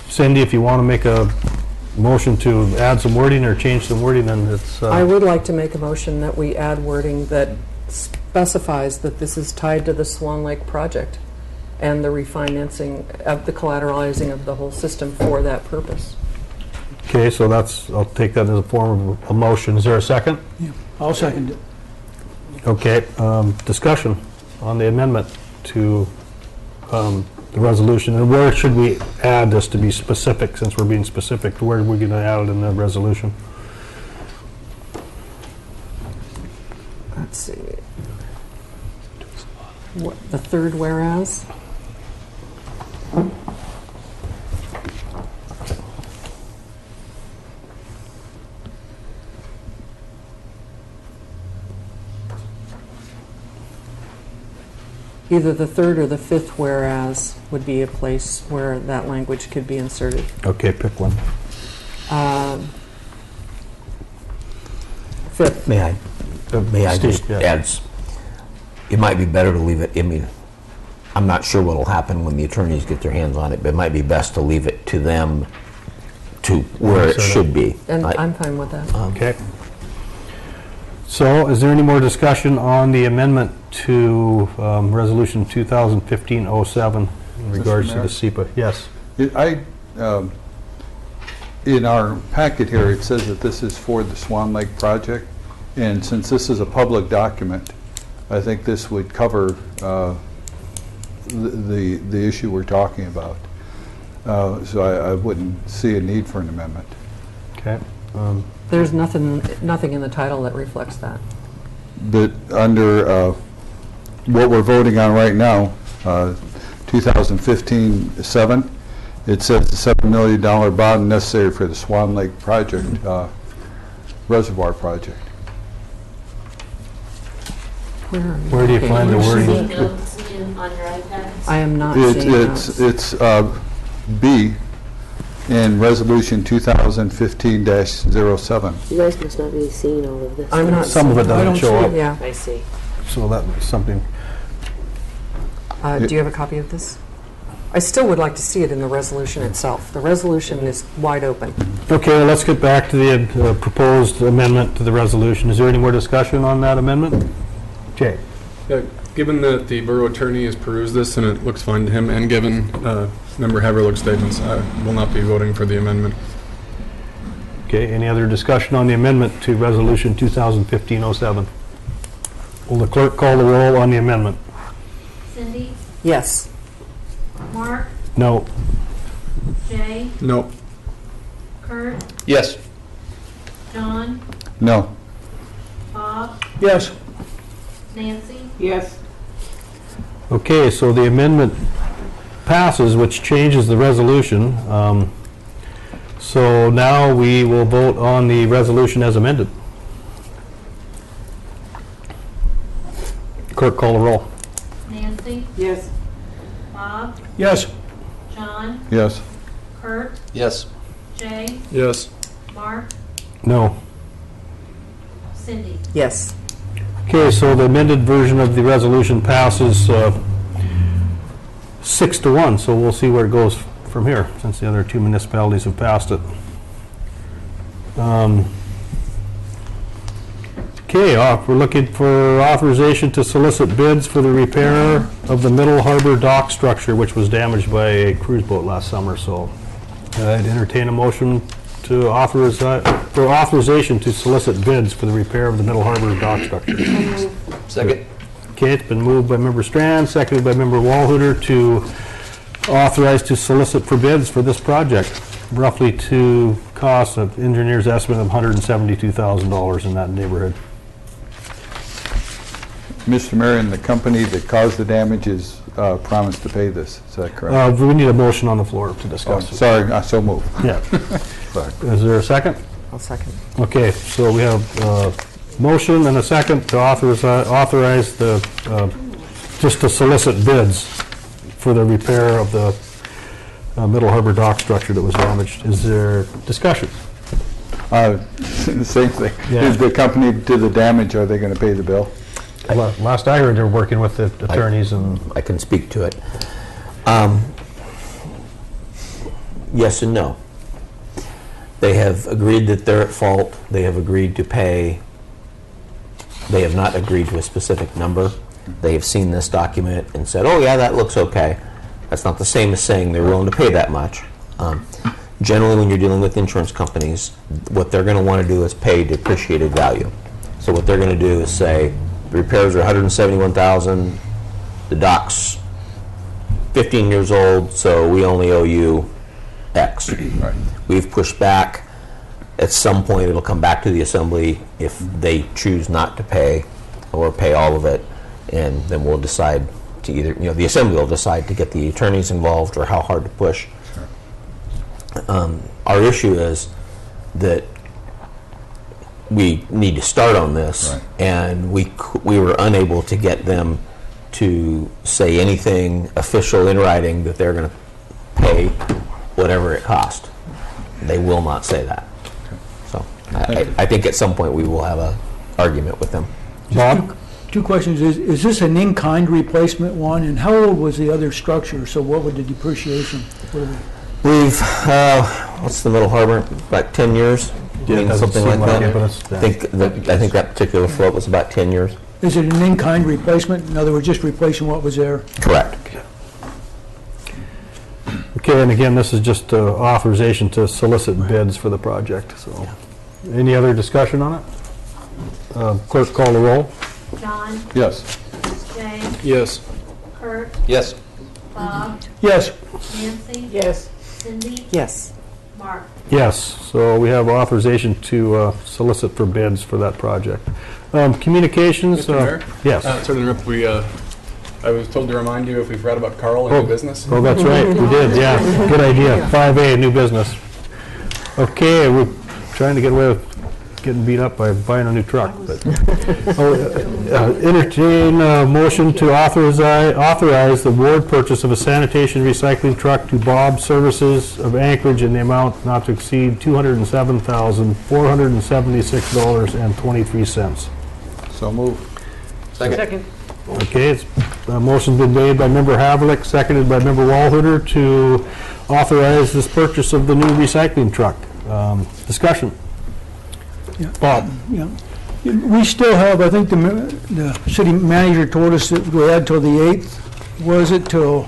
Cindy, if you want to make a motion to add some wording or change some wording, then it's... I would like to make a motion that we add wording that specifies that this is tied to the Swan Lake project and the refinancing of the collateralizing of the whole system for that purpose. Okay, so I'll take that as a form of a motion. Is there a second? Yeah, I'll second it. Okay, discussion on the amendment to the resolution. And where should we add this to be specific, since we're being specific? Where are we going to add it in the resolution? Let's see. The third whereas? Either the third or the fifth whereas would be a place where that language could be inserted. Okay, pick one. Fifth. May I just yeah. add, it might be better to leave it, I mean, I'm not sure what'll happen when the attorneys get their hands on it, but it might be best to leave it to them to where it should be. And I'm fine with that. Okay. So is there any more discussion on the amendment to Resolution 2015-07 in regards to the SEPA? Yes. In our packet here, it says that this is for the Swan Lake project, and since this is a public document, I think this would cover the issue we're talking about. So I wouldn't see a need for an amendment. Okay. There's nothing in the title that reflects that. But under what we're voting on right now, 2015-7, it says the $7 million bond necessary for the Swan Lake project, reservoir project. Where do you find the wording? Notes on your iPad? I am not seeing those. It's B in Resolution 2015-07. You guys must not be seeing all of this. I'm not. Some of it doesn't show up. Yeah. I see. So that was something. Do you have a copy of this? I still would like to see it in the resolution itself. The resolution is wide open. Okay, let's get back to the proposed amendment to the resolution. Is there any more discussion on that amendment? Jay? Given that the borough attorney has perused this and it looks fine to him, and given Member Haverlook's statements, I will not be voting for the amendment. Okay, any other discussion on the amendment to Resolution 2015-07? Will the clerk call the roll on the amendment? Cindy? Yes. Mark? No. Jay? No. Kurt? Yes. John? No. Bob? Yes. Nancy? Yes. Okay, so the amendment passes, which changes the resolution. So now we will vote on the resolution as amended. Clerk, call the roll. Nancy? Yes. Bob? Yes. John? Yes. Kurt? Yes. Jay? Yes. Mark? No. Cindy? Yes. Okay, so the amended version of the resolution passes 6-1, so we'll see where it goes from here, since the other two municipalities have passed it. Okay, we're looking for authorization to solicit bids for the repair of the Middle Harbor dock structure, which was damaged by a cruise boat last summer. So I'd entertain a motion to for authorization to solicit bids for the repair of the Middle Harbor dock structure. Second. Okay, it's been moved by Member Strand, seconded by Member Walhooter to authorize to solicit for bids for this project, roughly to cost of engineer's estimate of $172,000 in that neighborhood. Mr. Mayor, and the company that caused the damage is promised to pay this. Is that correct? We need a motion on the floor to discuss. Sorry, I so moved. Yeah. Sorry. Is there a second? I'll second. Okay, so we have a motion and a second to authorize the, just to solicit bids for the repair of the Middle Harbor dock structure that was damaged. Is there discussion? The same thing. Yeah. Is the company did the damage, are they going to pay the bill? Last I heard, they're working with the attorneys and... I can speak to it. Yes and no. They have agreed that they're at fault. They have agreed to pay. They have not agreed to a specific number. They have seen this document and said, oh yeah, that looks okay. That's not the same as saying they're willing to pay that much. Generally, when you're dealing with insurance companies, what they're going to want to do is pay depreciated value. So what they're going to do is say, the repairs are $171,000, the dock's 15 years old, so we only owe you X. Right. We've pushed back. At some point, it'll come back to the assembly if they choose not to pay or pay all of it, and then we'll decide to either, the assembly will decide to get the attorneys involved or how hard to push. Our issue is that we need to start on this, right. And we were unable to get them to say anything official in writing that they're going to pay whatever it cost. They will not say that. So I think at some point we will have an argument with them. Bob? two questions. Is this an in-kind replacement one? And how old was the other structure? So what would the depreciation? We've, what's the Middle Harbor, about 10 years? Yeah, it doesn't Something seem like like that. it, but it's- I think that particular float was about 10 years. Is it an in-kind replacement? In other words, just replacing what was there? Correct. Okay, and again, this is just authorization to solicit bids for the project, so. Any other discussion on it? Clerk, call the roll. John, Yes. Jay, Yes. Kurt, Yes. Bob, Yes. Nancy, Yes. Cindy, Yes. Mark. Yes, so we have authorization to solicit for bids for that project. Communications? Mr. Mayor? Yes. Sorry to interrupt, I was told to remind you if we've read about Carl and new business. Oh, that's right, we did, yeah. Good idea. 5A, new business. Okay, we're trying to get away with getting beat up by buying a new truck, but. Entertain a motion to authorize the award purchase of a sanitation recycling truck to Bob Services of Anchorage in the amount not to exceed $207,476.23. So move. Second. Okay, motion's been made by Member Havlick, seconded by Member Walhooter to authorize this purchase of the new recycling truck. Discussion. Yeah. Bob? Yeah. We still have, I think the city manager told us that we had till the 8th, was it, till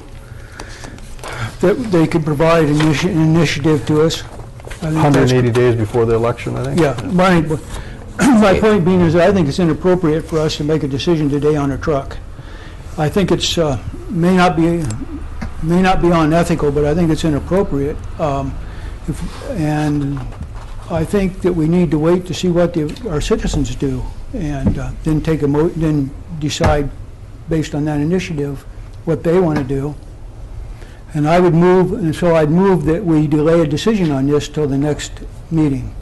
that they could provide an initiative to us. I think that's- 180 days before the election, I think? Yeah, my point being is I think it's inappropriate for us to make a decision today on a truck. I think it's, may not be unethical, but I think it's inappropriate. And I think that we need to wait to see what our citizens do, and then then decide, based on that initiative, what they want to do. And I would move, and so I'd move that we delay a decision on this till the next meeting.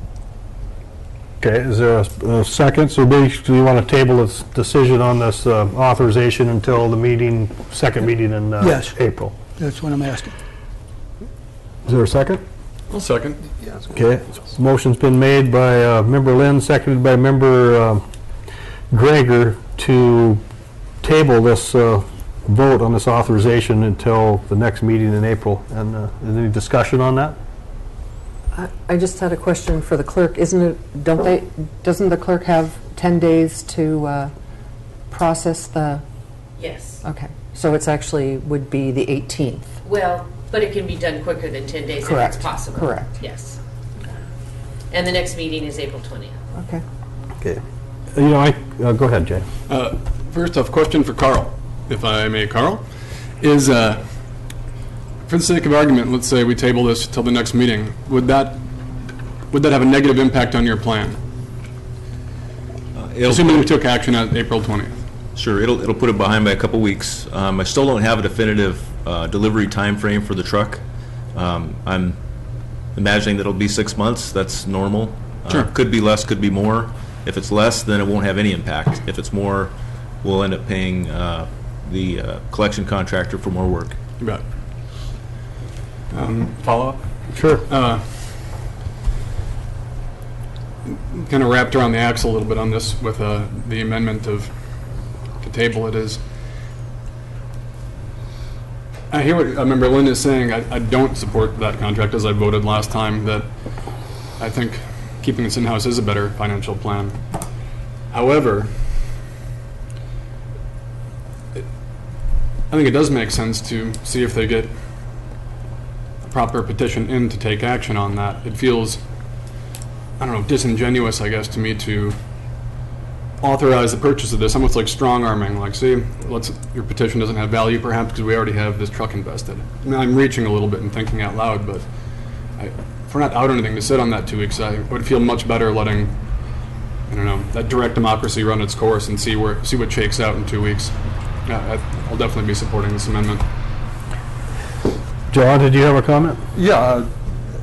Okay, is there a second? So basically, you want to table this decision on this authorization until the meeting, second meeting in Yes. April? That's what I'm asking. Is there a second? I'll second. Okay, motion's been made by Member Lynn, seconded by Member Gregor to table this vote on this authorization until the next meeting in April. And is any discussion on that? I just had a question for the clerk. Doesn't the clerk have 10 days to process the? Yes. Okay, so it's actually would be the 18th. Well, but it can be done quicker than 10 days Correct. if it's possible. Correct. Yes. And the next meeting is April 20th. Okay. Okay. Go ahead, Jay. First off, question for Carl, if I may, Carl, is, for the sake of argument, let's say we table this till the next meeting, would that have a negative impact on your plan? Assuming we took action at April 20th. Sure, it'll put it behind by a couple weeks. I still don't have a definitive delivery time frame for the truck. I'm imagining that it'll be 6 months. That's normal. Sure. Could be less, could be more. If it's less, then it won't have any impact. If it's more, we'll end up paying the collection contractor for more work. You bet. Follow up? Sure. Kind of wrapped around the axle a little bit on this with the amendment to table it is. I hear what Member Lynn is saying. I don't support that contract as I voted last time, that I think keeping this in-house is a better financial plan. However, I think it does make sense to see if they get a proper petition in to take action on that. It feels, I don't know, disingenuous, I guess, to me to authorize the purchase of this, almost like strong-arming, like, see, your petition doesn't have value perhaps because we already have this truck invested. I mean, I'm reaching a little bit and thinking out loud, but if we're not out anything to sit on that 2 weeks, I would feel much better letting, I don't know, that direct democracy run its course and see what shakes out in 2 weeks. I'll definitely be supporting this amendment. John, did you have a comment? Yeah,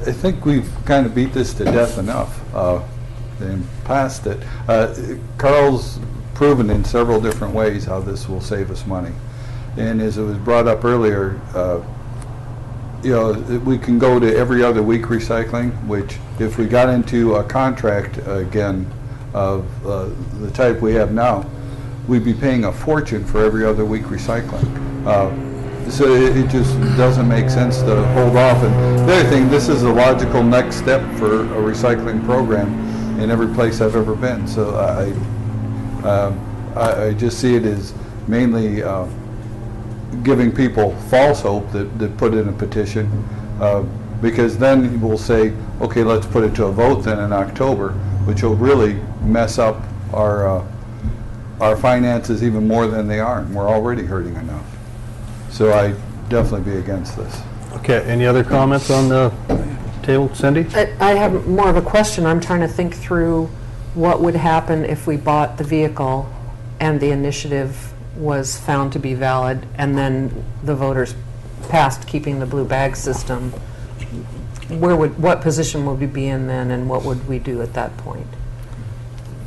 I think we've kind of beat this to death enough and passed it. Carl's proven in several different ways how this will save us money. And as it was brought up earlier, we can go to every other week recycling, which if we got into a contract again of the type we have now, we'd be paying a fortune for every other week recycling. So it just doesn't make sense to hold off. And the other thing, this is a logical next step for a recycling program in every place I've ever been. So I just see it as mainly giving people false hope that put in a petition, because then we'll say, okay, let's put it to a vote then in October, which will really mess up our finances even more than they are, and we're already hurting enough. So I definitely be against this. Okay, any other comments on the table? Cindy? I have more of a question. I'm trying to think through what would happen if we bought the vehicle and the initiative was found to be valid, and then the voters passed keeping the blue bag system. What position would we be in then, and what would we do at that point?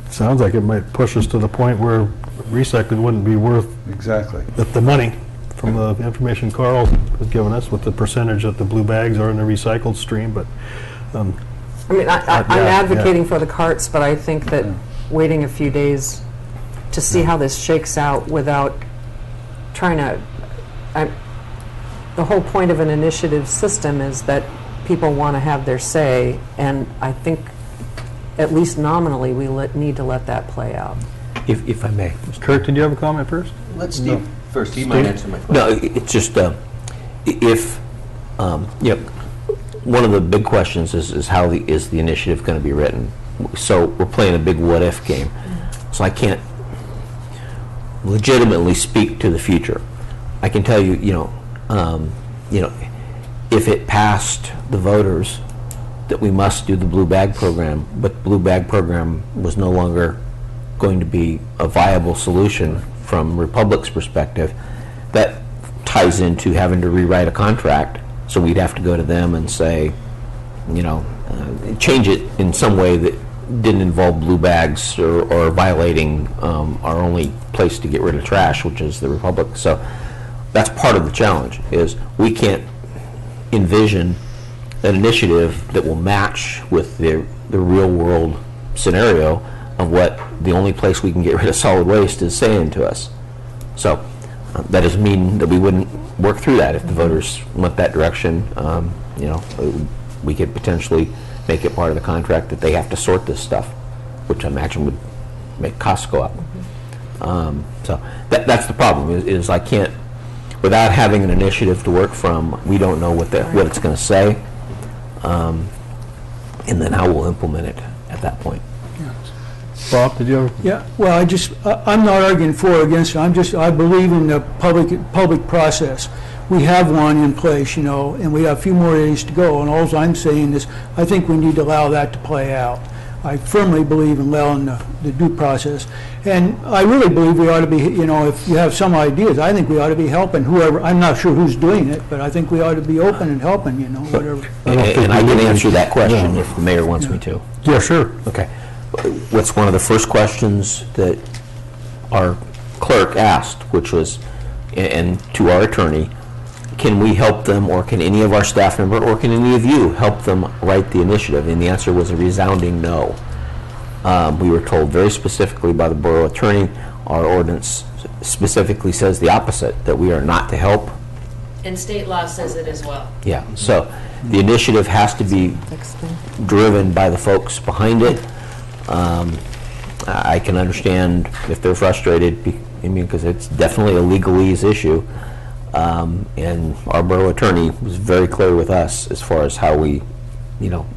Sounds like it might push us to the point where recycling wouldn't be worth exactly the money from the information Carl has given us with the percentage that the blue bags are in the recycled stream. But I mean, I'm advocating for the carts, but I think that waiting a few days to see how this shakes out without trying to, the whole point of an initiative system is that people want to have their say, and I think at least nominally we need to let that play out. If I may. Kirk, did you have a comment first? Let Steve first. He might answer my question. No, it's just if one of the big questions is how is the initiative going to be written. So we're playing a big what if game. So I can't legitimately speak to the future. I can tell you, if it passed the voters that we must do the blue bag program, but the blue bag program was no longer going to be a viable solution from Republic's perspective, that ties into having to rewrite a contract. So we'd have to go to them and say, change it in some way that didn't involve blue bags or violating our only place to get rid of trash, which is the Republic. So that's part of the challenge, is we can't envision an initiative that will match with the real world scenario of what the only place we can get rid of solid waste is saying to us. So that doesn't mean that we wouldn't work through that if the voters went that direction. We could potentially make it part of the contract that they have to sort this stuff, which I imagine would make costs go up. So that's the problem, is I can't, without having an initiative to work from, we don't know what it's going to say, and then how we'll implement it at that point. Bob, did you have? Yeah, well, I'm not arguing for or against it. I believe in the public process. We have one in place, and we have a few more days to go, and all I'm saying is I think we need to allow that to play out. I firmly believe in allowing the due process, and I really believe we ought to be, if you have some ideas, I think we ought to be helping whoever. I'm not sure who's doing it, but I think we ought to be open and helping, whatever. And I can answer that question if the mayor wants me to. Yeah, sure. Okay. What's one of the first questions that our clerk asked, which was, and to our attorney, can we help them, or can any of our staff member, or can any of you help them write the initiative? And the answer was a resounding no. We were told very specifically by the borough attorney, our ordinance specifically says the opposite, that we are not to help. And state law says it as well. Yeah, so the initiative has to be driven by the folks behind it. I can understand if they're frustrated, because it's definitely a legalese issue. And our borough attorney was very clear with us as far as how we,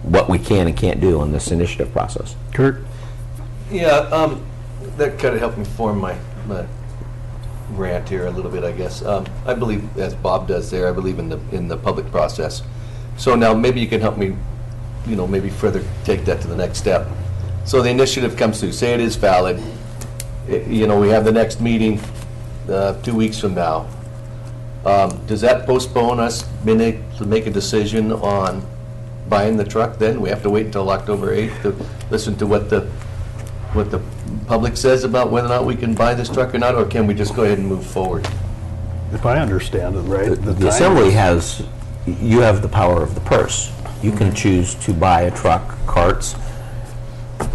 what we can and can't do on this initiative process. Kurt? Yeah, that kind of helped me form my rant here a little bit, I guess. I believe, as Bob does there, I believe in the public process. So now maybe you can help me, maybe further take that to the next step. So the initiative comes through, say it is valid. We have the next meeting 2 weeks from now. Does that postpone us to make a decision on buying the truck then? We have to wait until October 8th to listen to what the public says about whether or not we can buy this truck or not, or can we just go ahead and move forward? If I understand it right, the assembly you have the power of the purse. You can choose to buy a truck, carts,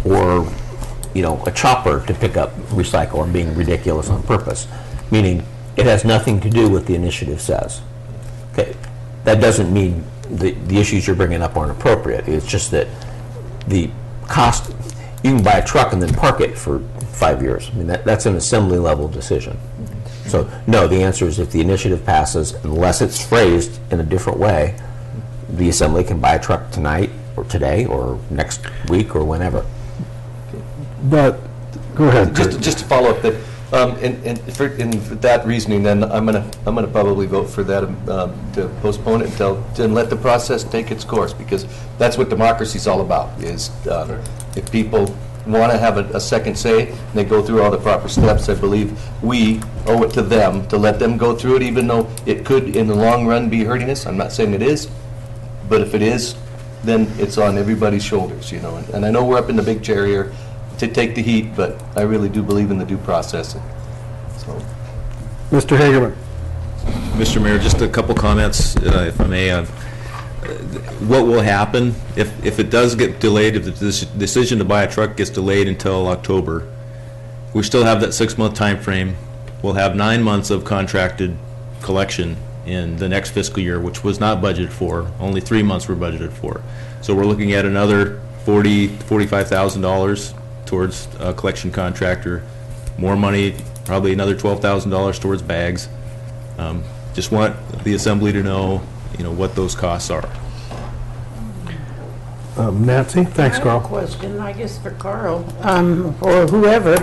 or a chopper to pick up recycle and being ridiculous on purpose, meaning it has nothing to do with the initiative says. Okay, that doesn't mean the issues you're bringing up aren't appropriate. It's just that the cost, you can buy a truck and then park it for 5 years. I mean, that's an assembly level decision. So no, the answer is if the initiative passes, unless it's phrased in a different way, the assembly can buy a truck tonight or today or next week or whenever. But, go ahead. Just to follow up, that, and for that reasoning, then I'm gonna probably vote for that, to postpone it and let the process take its course, because that's what democracy's all about, is if people want to have a second say, and they go through all the proper steps, I believe we owe it to them to let them go through it, even though it could, in the long run, be hurting us. I'm not saying it is, but if it is, then it's on everybody's shoulders, And I know we're up in the big chair here to take the heat, but I really do believe in the due process. So, Mr. Hagerman. Mr. Mayor, just a couple comments, if I may. What will happen if it does get delayed, if the decision to buy a truck gets delayed until October, we still have that 6-month time frame. We'll have 9 months of contracted collection in the next fiscal year, which was not budgeted for. Only 3 months were budgeted for. So we're looking at another $45,000 towards a collection contractor, more money, probably another $12,000 towards bags. Just want the assembly to know, what those costs are. Nancy? Thanks, I have Carl. a question, I guess for Carl, or whoever.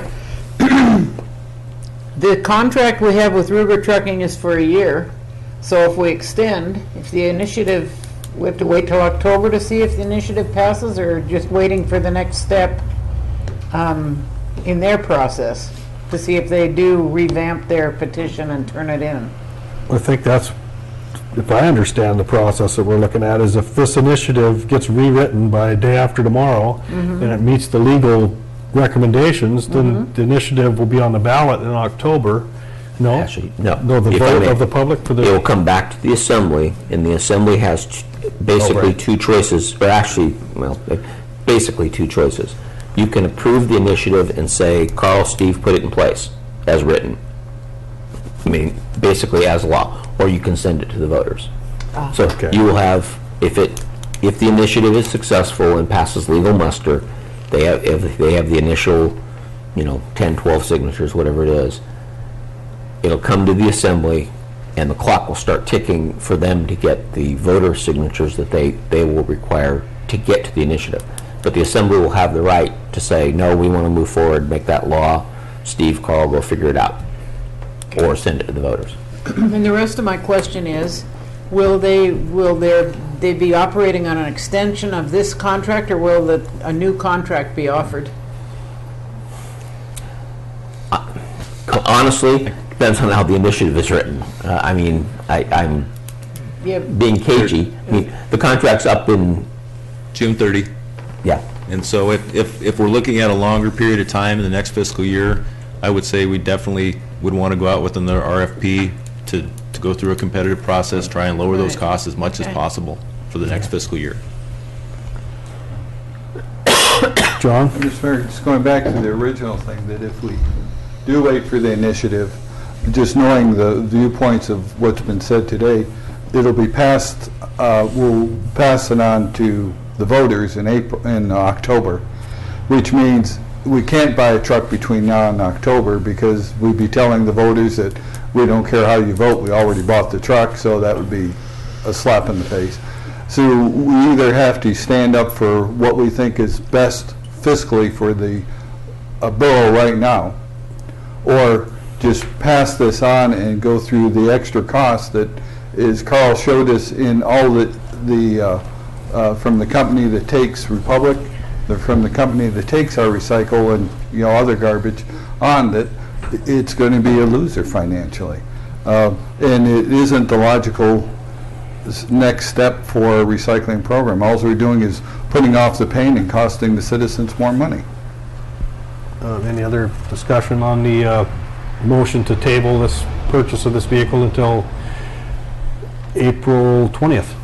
The contract we have with Ruger Trucking is for a year, so if we extend, if the initiative, we have to wait till October to see if the initiative passes, or just waiting for the next step in their process to see if they do revamp their petition and turn it in? I think that's, if I understand the process that we're looking at, is if this initiative gets rewritten by day after tomorrow and it meets the legal recommendations, then the initiative will be on the ballot in October. No? Actually, no. No, the If I vote may, of the public for the... It will come back to the assembly, and the assembly has basically two choices, or actually, basically two choices. You can approve the initiative and say, Carl, Steve, put it in place, as written. I mean, basically as law, or you can send it to the voters. So you will have, if the initiative is successful and passes legal muster, if they have the initial, 10, 12 signatures, whatever it is, it'll come to the assembly, and the clock will start ticking for them to get the voter signatures that they will require to get to the initiative. But the assembly will have the right to say, no, we want to move forward, make that law. Steve, Carl, go figure it out, or send it to the voters. And the rest of my question is, will they be operating on an extension of this contract, or will a new contract be offered? Honestly, depends on how the initiative is written. I'm being cagey. I mean, the contract's up in June 30. Yeah. And so if we're looking at a longer period of time in the next fiscal year, I would say we definitely would want to go out with another RFP to go through a competitive process, try and lower those costs as much as possible for the next fiscal year. John? Just going back to the original thing, that if we do wait for the initiative, just knowing the viewpoints of what's been said today, it'll be passed, we'll pass it on to the voters in October, which means we can't buy a truck between now and October, because we'd be telling the voters that we don't care how you vote, we already bought the truck, so that would be a slap in the face. So we either have to stand up for what we think is best fiscally for the borough right now, or just pass this on and go through the extra cost that, as Carl showed us, in all from the company that takes Republic, from the company that takes our recycle and other garbage on, that it's going to be a loser financially, and it isn't the logical next step for a recycling program. All we're doing is putting off the pain and costing the citizens more money. Any other discussion on the motion to table this purchase of this vehicle until April 20th?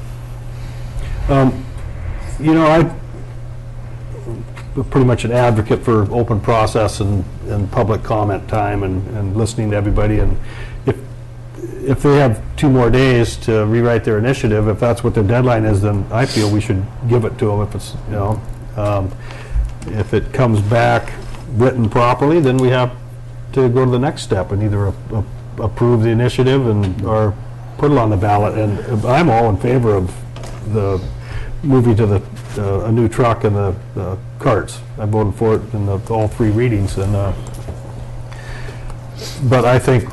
pretty much an advocate for open process and public comment time and listening to everybody. And if they have 2 more days to rewrite their initiative, if that's what their deadline is, then I feel we should give it to them. If it's, if it comes back written properly, then we have to go to the next step and either approve the initiative or put it on the ballot. And I'm all in favor of the moving to a new truck and the carts. I voted for it in all 3 readings. And but I think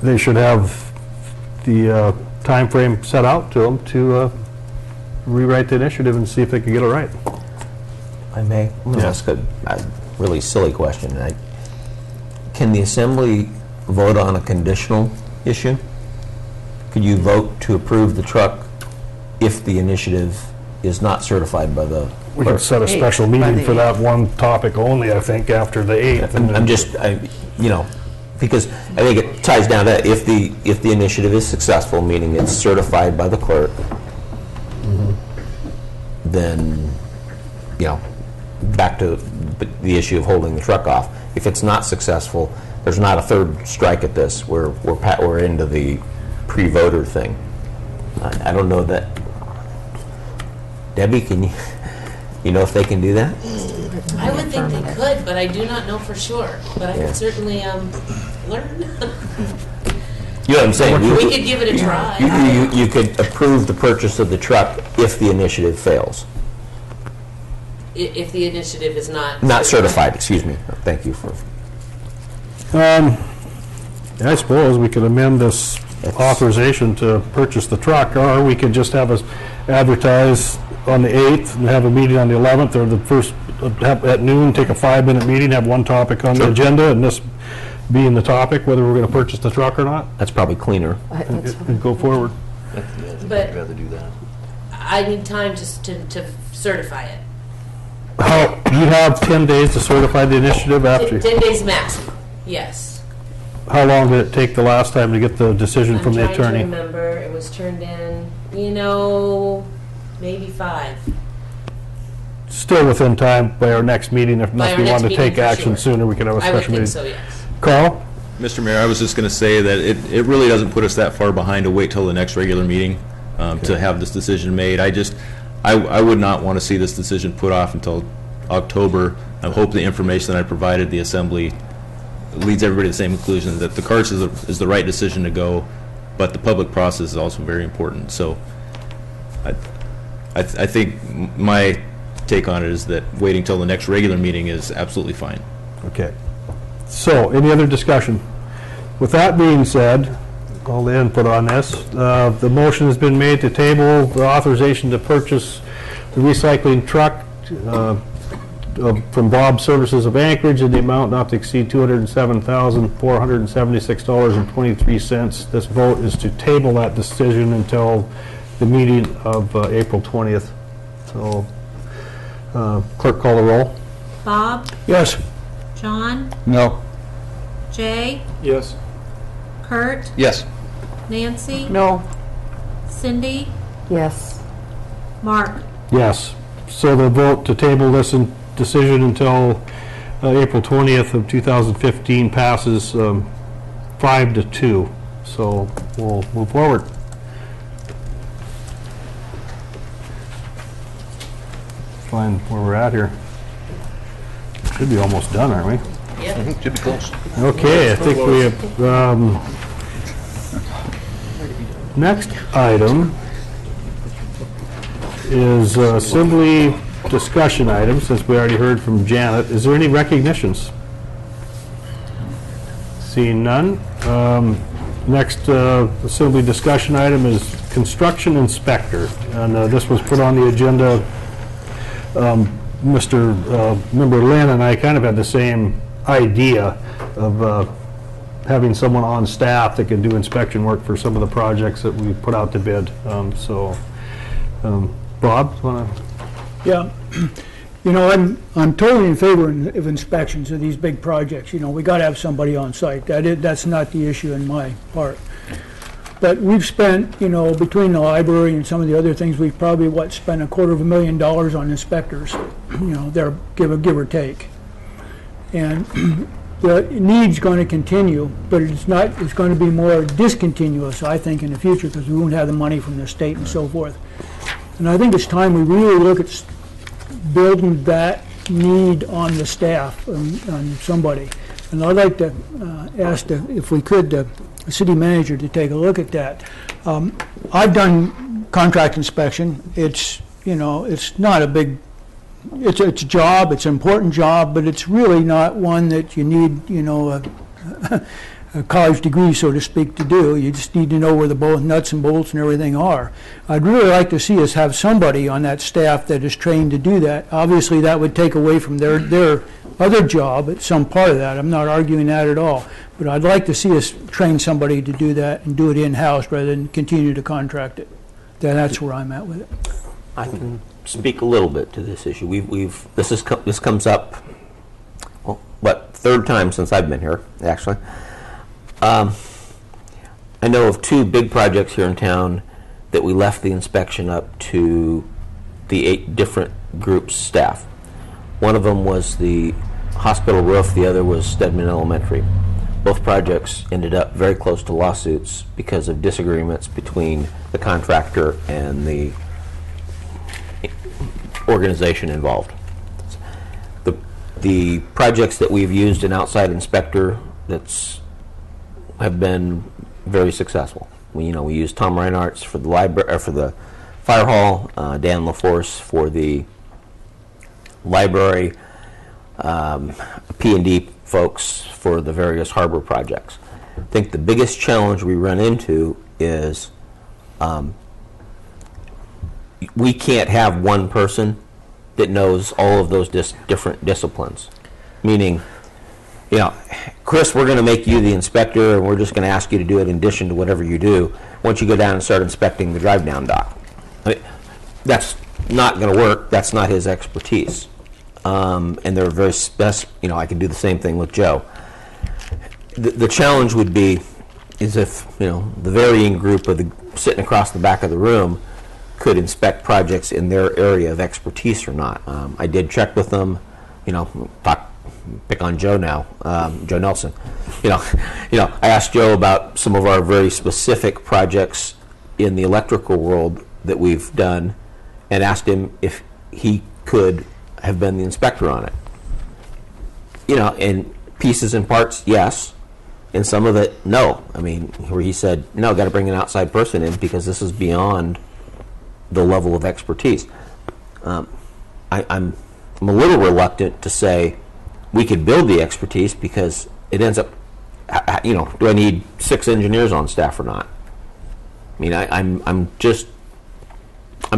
they should have the time frame set out to them to rewrite the initiative and see if they can get it right. I may. I'm going to ask a really silly question. Can the Assembly vote on a conditional issue? Could you vote to approve the truck if the initiative is not certified by the We could set a special meeting for that one topic only, I think, after the 8th. I'm just, because I think it ties down to if the initiative is successful, meaning it's certified by the clerk, then, back to the issue of holding the truck off. If it's not successful, there's not a third strike at this. We're into the pre-voter thing. I don't know that. Debbie, can you know if they can do that? I would think they could, but I do not know for sure. But I could certainly learn. You know what I'm saying? We could give it a try. You could approve the purchase of the truck if the initiative fails. If the initiative is not Certified, excuse me. Thank you for. I suppose we could amend this authorization to purchase the truck, or we could just have us advertise on the 8th and have a meeting on the 11th, or the first at noon, take a 5-minute meeting, have one topic on the agenda, and this being the topic, whether we're going to purchase the truck or not. That's probably cleaner. And go forward. But I'd rather do that. I need time just to certify it. You have 10 days to certify the initiative after. 10 days max. Yes. How long did it take the last time to get the decision from the attorney? I'm trying to remember. It was turned in, maybe 5. Still within time by our next meeting. If By unless our we next want to take meeting, for action sure. sooner, we could have a I would special meeting. think so, yes. Carl? Mr. Mayor, I was just going to say that it really doesn't put us that far behind to wait till the next regular meeting to have this decision made. I would not want to see this decision put off until October. I hope the information that I provided the Assembly leads everybody to the same conclusion, that the carts is the right decision to go, but the public process is also very important. So I think my take on it is that waiting till the next regular meeting is absolutely fine. Okay. So, any other discussion? With that being said, all the input on this, the motion has been made to table the authorization to purchase the recycling truck from Bob Services of Anchorage in the amount not to exceed $207,476.23. This vote is to table that decision until the meeting of April 20th. So, clerk, call the roll. Bob, Yes. John, No. Jay, Yes. Kurt, Yes. Nancy, No. Cindy, Yes. Mark. Yes. So the vote to table this decision until April 20th of 2015 passes 5-2. So we'll move forward. Find where we're at here. Should be almost done, aren't we? Yeah. Should be close. Okay, I think we have, next item is Assembly discussion item, since we already heard from Janet. Is there any recognitions? Seeing none. Next Assembly discussion item is construction inspector, and this was put on the agenda. Member Lynn and I kind of had the same idea of having someone on staff that can do inspection work for some of the projects that we put out to bid. Bob, want to? Yeah. I'm totally in favor of inspections of these big projects. We got to have somebody on site. That's not the issue in my part. But we've spent, between the library and some of the other things, we've probably, spent $250,000 on inspectors. they're give or take. And the need's going to continue, but it's going to be more discontinuous, I think, in the future, because we won't have the money from the state and so forth. And I think it's time we really look at building that need on the staff, on somebody. And I'd like to ask, if we could, the city manager to take a look at that. I've done contract inspection. It's not a big, it's a job, it's an important job, but it's really not one that you need, a college degree, so to speak, to do. You just need to know where the nuts and bolts and everything are. I'd really like to see us have somebody on that staff that is trained to do that. Obviously, that would take away from their other job at some part of that. I'm not arguing that at all. But I'd like to see us train somebody to do that and do it in-house rather than continue to contract it. That's where I'm at with it. I can speak a little bit to this issue. This comes up, well, third time since I've been here, actually. I know of two big projects here in town that we left the inspection up to the 8 different groups' staff. One of them was the hospital roof, the other was Stedman Elementary. Both projects ended up very close to lawsuits because of disagreements between the contractor and the organization involved. The projects that we've used an outside inspector have been very successful. We used Tom Reinhart's for the library, for the fire hall, Dan LaForce for the library, P&D folks for the various harbor projects. I think the biggest challenge we run into is we can't have one person that knows all of those different disciplines. Meaning, Chris, we're going to make you the inspector, and we're just going to ask you to do it in addition to whatever you do once you go down and start inspecting the drive-down dock. That's not going to work. That's not his expertise. And they're very I can do the same thing with Joe. The challenge would be is if the varying group sitting across the back of the room could inspect projects in their area of expertise or not. I did check with them. Pick on Joe now, Joe Nelson. I asked Joe about some of our very specific projects in the electrical world that we've done, and asked him if he could have been the inspector on it. In pieces and parts, yes. In some of it, no. Where he said, no, got to bring an outside person in because this is beyond the level of expertise. I'm a little reluctant to say we could build the expertise because it ends up, do I need 6 engineers on staff or not? I'm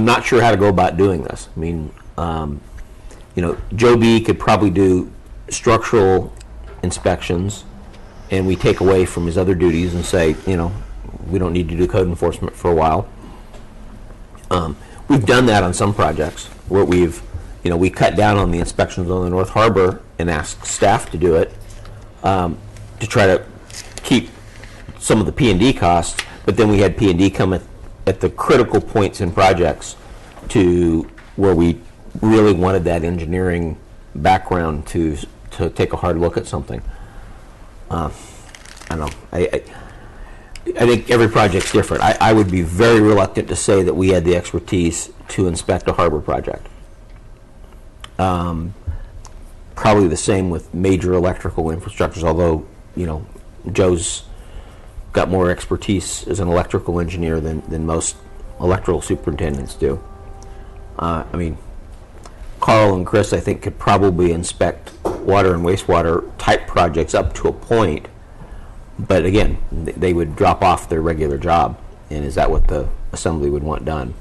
not sure how to go about doing this. Joe B could probably do structural inspections, and we take away from his other duties and say, we don't need to do code enforcement for a while. We've done that on some projects where we cut down on the inspections on the North Harbor and asked staff to do it to try to keep some of the P&D costs, but then we had P&D come at the critical points in projects to where we really wanted that engineering background to take a hard look at something. I don't know. I think every project's different. I would be very reluctant to say that we had the expertise to inspect a harbor project. Probably the same with major electrical infrastructures, although, Joe's got more expertise as an electrical engineer than most electrical superintendents do. Carl and Chris, I think, could probably inspect water and wastewater type projects up to a point, but again, they would drop off their regular job, and is that what the assembly would want done?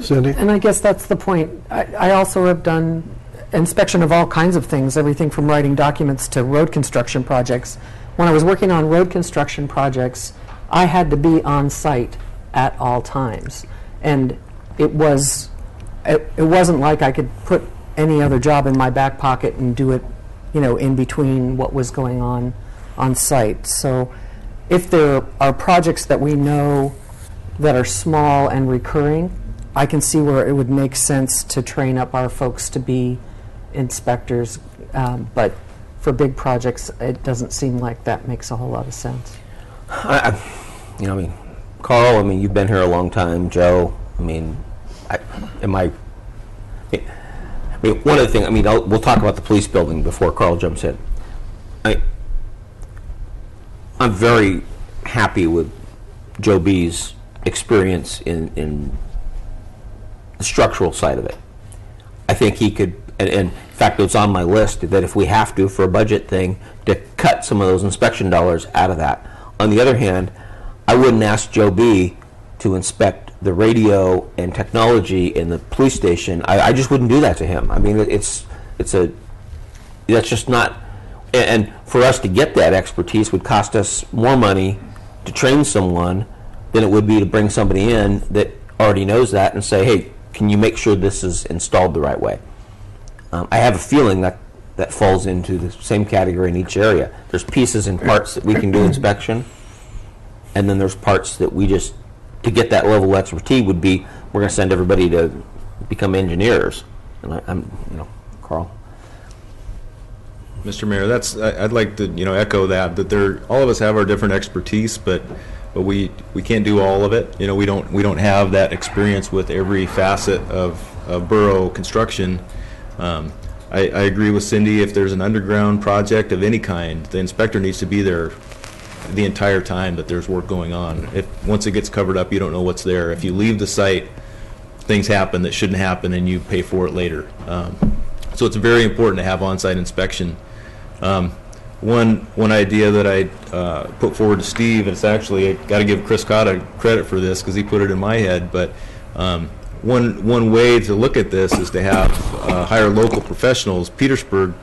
Cindy? And I guess that's the point. I also have done inspection of all kinds of things, everything from writing documents to road construction projects. When I was working on road construction projects, I had to be on site at all times. And it wasn't like I could put any other job in my back pocket and do it, in between what was going on site. So if there are projects that we know that are small and recurring, I can see where it would make sense to train up our folks to be inspectors, but for big projects, it doesn't seem like that makes a whole lot of sense. You know, I mean, Carl, I mean, you've been here a long time. Joe, I mean, one of the things, I mean, we'll talk about the police building before Carl jumps in. I'm very happy with Joe B's experience in the structural side of it. I think he could, and in fact, it's on my list that if we have to, for a budget thing, to cut some of those inspection dollars out of that. On the other hand, I wouldn't ask Joe B to inspect the radio and technology in the police station. I just wouldn't do that to him. I mean, that's just not, and for us to get that expertise would cost us more money to train someone than it would be to bring somebody in that already knows that and say, hey, can you make sure this is installed the right way? I have a feeling that that falls into the same category in each area. There's pieces and parts that we can do inspection, and then there's parts that we just, to get that level of expertise would be, we're going to send everybody to become engineers. And I'm, you know, Carl. Mr. Mayor, I'd like to, you know, echo that all of us have our different expertise, but we can't do all of it. You know, we don't have that experience with every facet of borough construction. I agree with Cindy. If there's an underground project of any kind, the inspector needs to be there the entire time that there's work going on. Once it gets covered up, you don't know what's there. If you leave the site, things happen that shouldn't happen, and you pay for it later. So it's very important to have on-site inspection. One idea that I put forward to Steve, and it's actually, I got to give Chris Cotta credit for this because he put it in my head, but one way to look at this is to have hire local professionals, Petersburg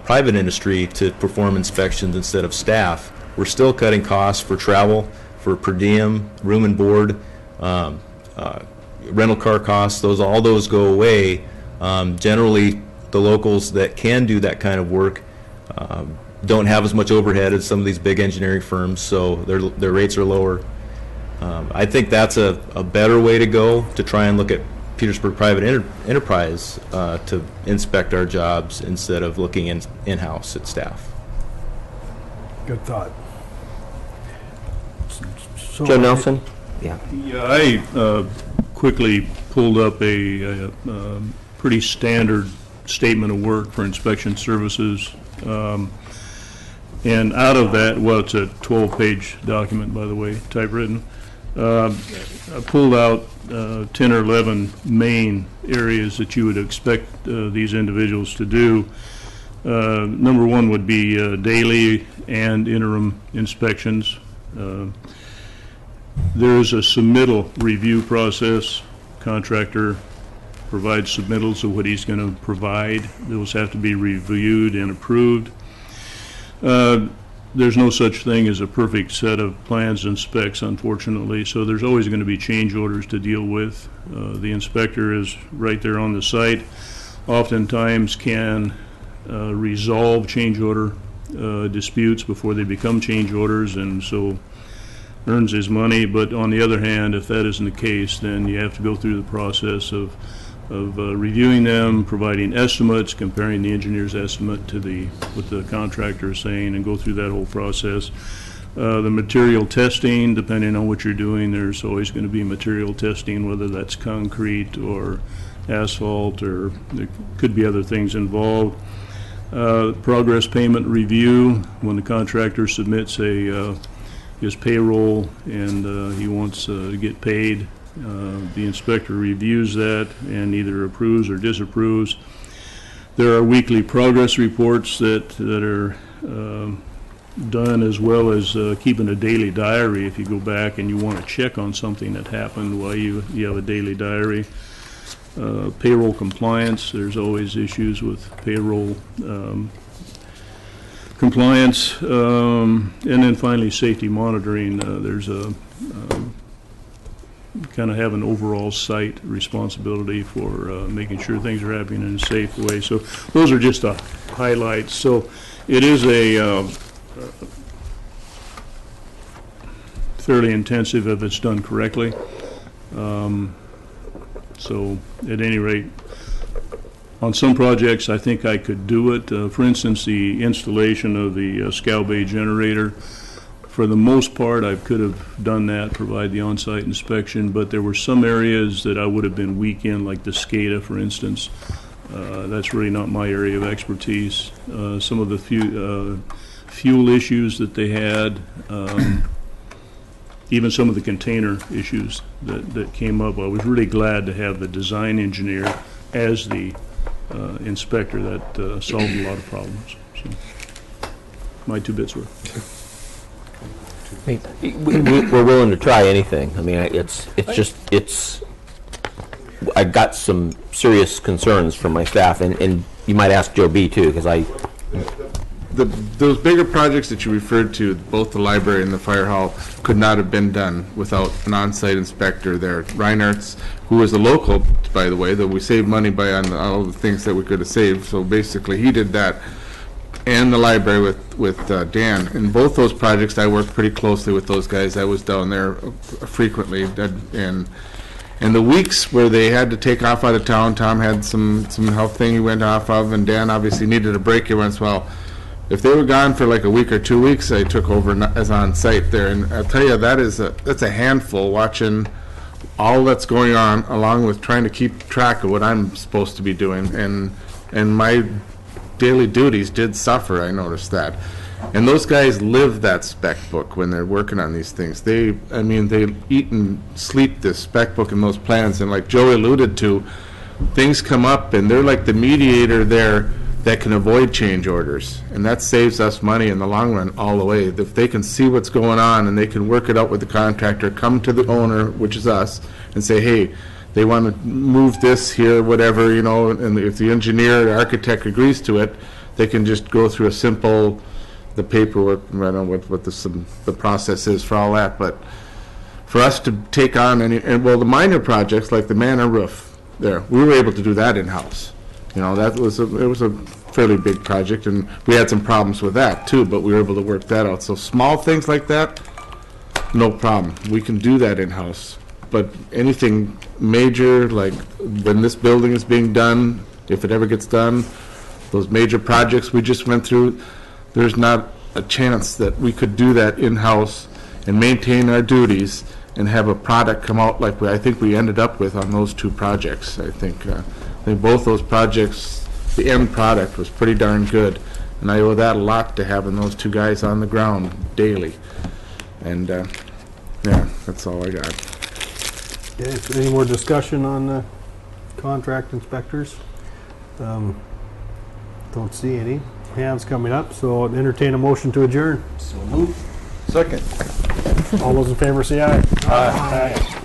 private industry, to perform inspections instead of staff. We're still cutting costs for travel, for per diem, room and board, rental car costs. All those go away. Generally, the locals that can do that kind of work don't have as much overhead as some of these big engineering firms, so their rates are lower. I think that's a better way to go, to try and look at Petersburg private enterprise to inspect our jobs instead of looking in-house at staff. Good thought. So Joe Nelson? Yeah. Yeah, I quickly pulled up a pretty standard statement of work for inspection services. And out of that, well, it's a 12-page document, by the way, typewritten. I pulled out 10 or 11 main areas that you would expect these individuals to do. Number one would be daily and interim inspections. There's a submittal review process. Contractor provides submittals of what he's going to provide. Those have to be reviewed and approved. There's no such thing as a perfect set of plans and specs, unfortunately, so there's always going to be change orders to deal with. The inspector is right there on the site. Oftentimes can resolve change order disputes before they become change orders, and so earns his money. But on the other hand, if that isn't the case, then you have to go through the process of reviewing them, providing estimates, comparing the engineer's estimate to what the contractor is saying, and go through that whole process. The material testing, depending on what you're doing, there's always going to be material testing, whether that's concrete or asphalt, or there could be other things involved. Progress payment review, when the contractor submits his payroll and he wants to get paid, the inspector reviews that and either approves or disapproves. There are weekly progress reports that are done, as well as keeping a daily diary. If you go back and you want to check on something that happened, well, you have a daily diary. Payroll compliance, there's always issues with payroll compliance. And then finally, safety monitoring. There's a kind of have an overall site responsibility for making sure things are happening in a safe way. So those are just the highlights. So it is a fairly intensive if it's done correctly. So at any rate, on some projects, I think I could do it. For instance, the installation of the Scow Bay generator. For the most part, I could have done that, provide the on-site inspection, but there were some areas that I would have been weak in, like the SCADA, for instance. That's really not my area of expertise. Some of the fuel issues that they had, even some of the container issues that came up. I was really glad to have the design engineer as the inspector. That solved a lot of problems. So, my 2 bits worth. We're willing to try anything. I mean, I got some serious concerns from my staff, and you might ask Joe B. too, because those bigger projects that you referred to, both the library and the fire hall, could not have been done without an on-site inspector there. Reinhardt's, who was a local, by the way, that we saved money by on all the things that we could have saved. So basically, he did that, and the library with Dan. In both those projects, I worked pretty closely with those guys. I was down there frequently, and the weeks where they had to take off out of town, Tom had some health thing he went off of, and Dan obviously needed a break every once in a while. If they were gone for like a week or 2 weeks, I took over as on site there, and I'll tell you, that's a handful watching all that's going on, along with trying to keep track of what I'm supposed to be doing, and my daily duties did suffer. I noticed that, and those guys live that spec book when they're working on these things. They eat and sleep this spec book and those plans, and like Joe alluded to, things come up, and they're like the mediator there that can avoid change orders, and that saves us money in the long run all the way. If they can see what's going on and they can work it out with the contractor, come to the owner, which is us, and say, hey, they want to move this here, whatever, you know, and if the engineer or architect agrees to it, they can just go through the paperwork, I don't know what the process is for all that, but for us to take on the minor projects like the manor roof there, we were able to do that in-house. You know, it was a fairly big project, and we had some problems with that too, but we were able to work that out. So small things like that, no problem. We can do that in-house. But anything major, like when this building is being done, if it ever gets done, those major projects we just went through, there's not a chance that we could do that in-house and maintain our duties and have a product come out like I think we ended up with on those 2 projects. I think both those projects, the end product was pretty darn good, and I owe that a lot to having those 2 guys on the ground daily. And yeah, that's all I got. Okay, so any more discussion on the contract inspectors? Don't see any hands coming up, so I'd entertain a motion to adjourn. So moved. Second. All those in favor say aye. Aye.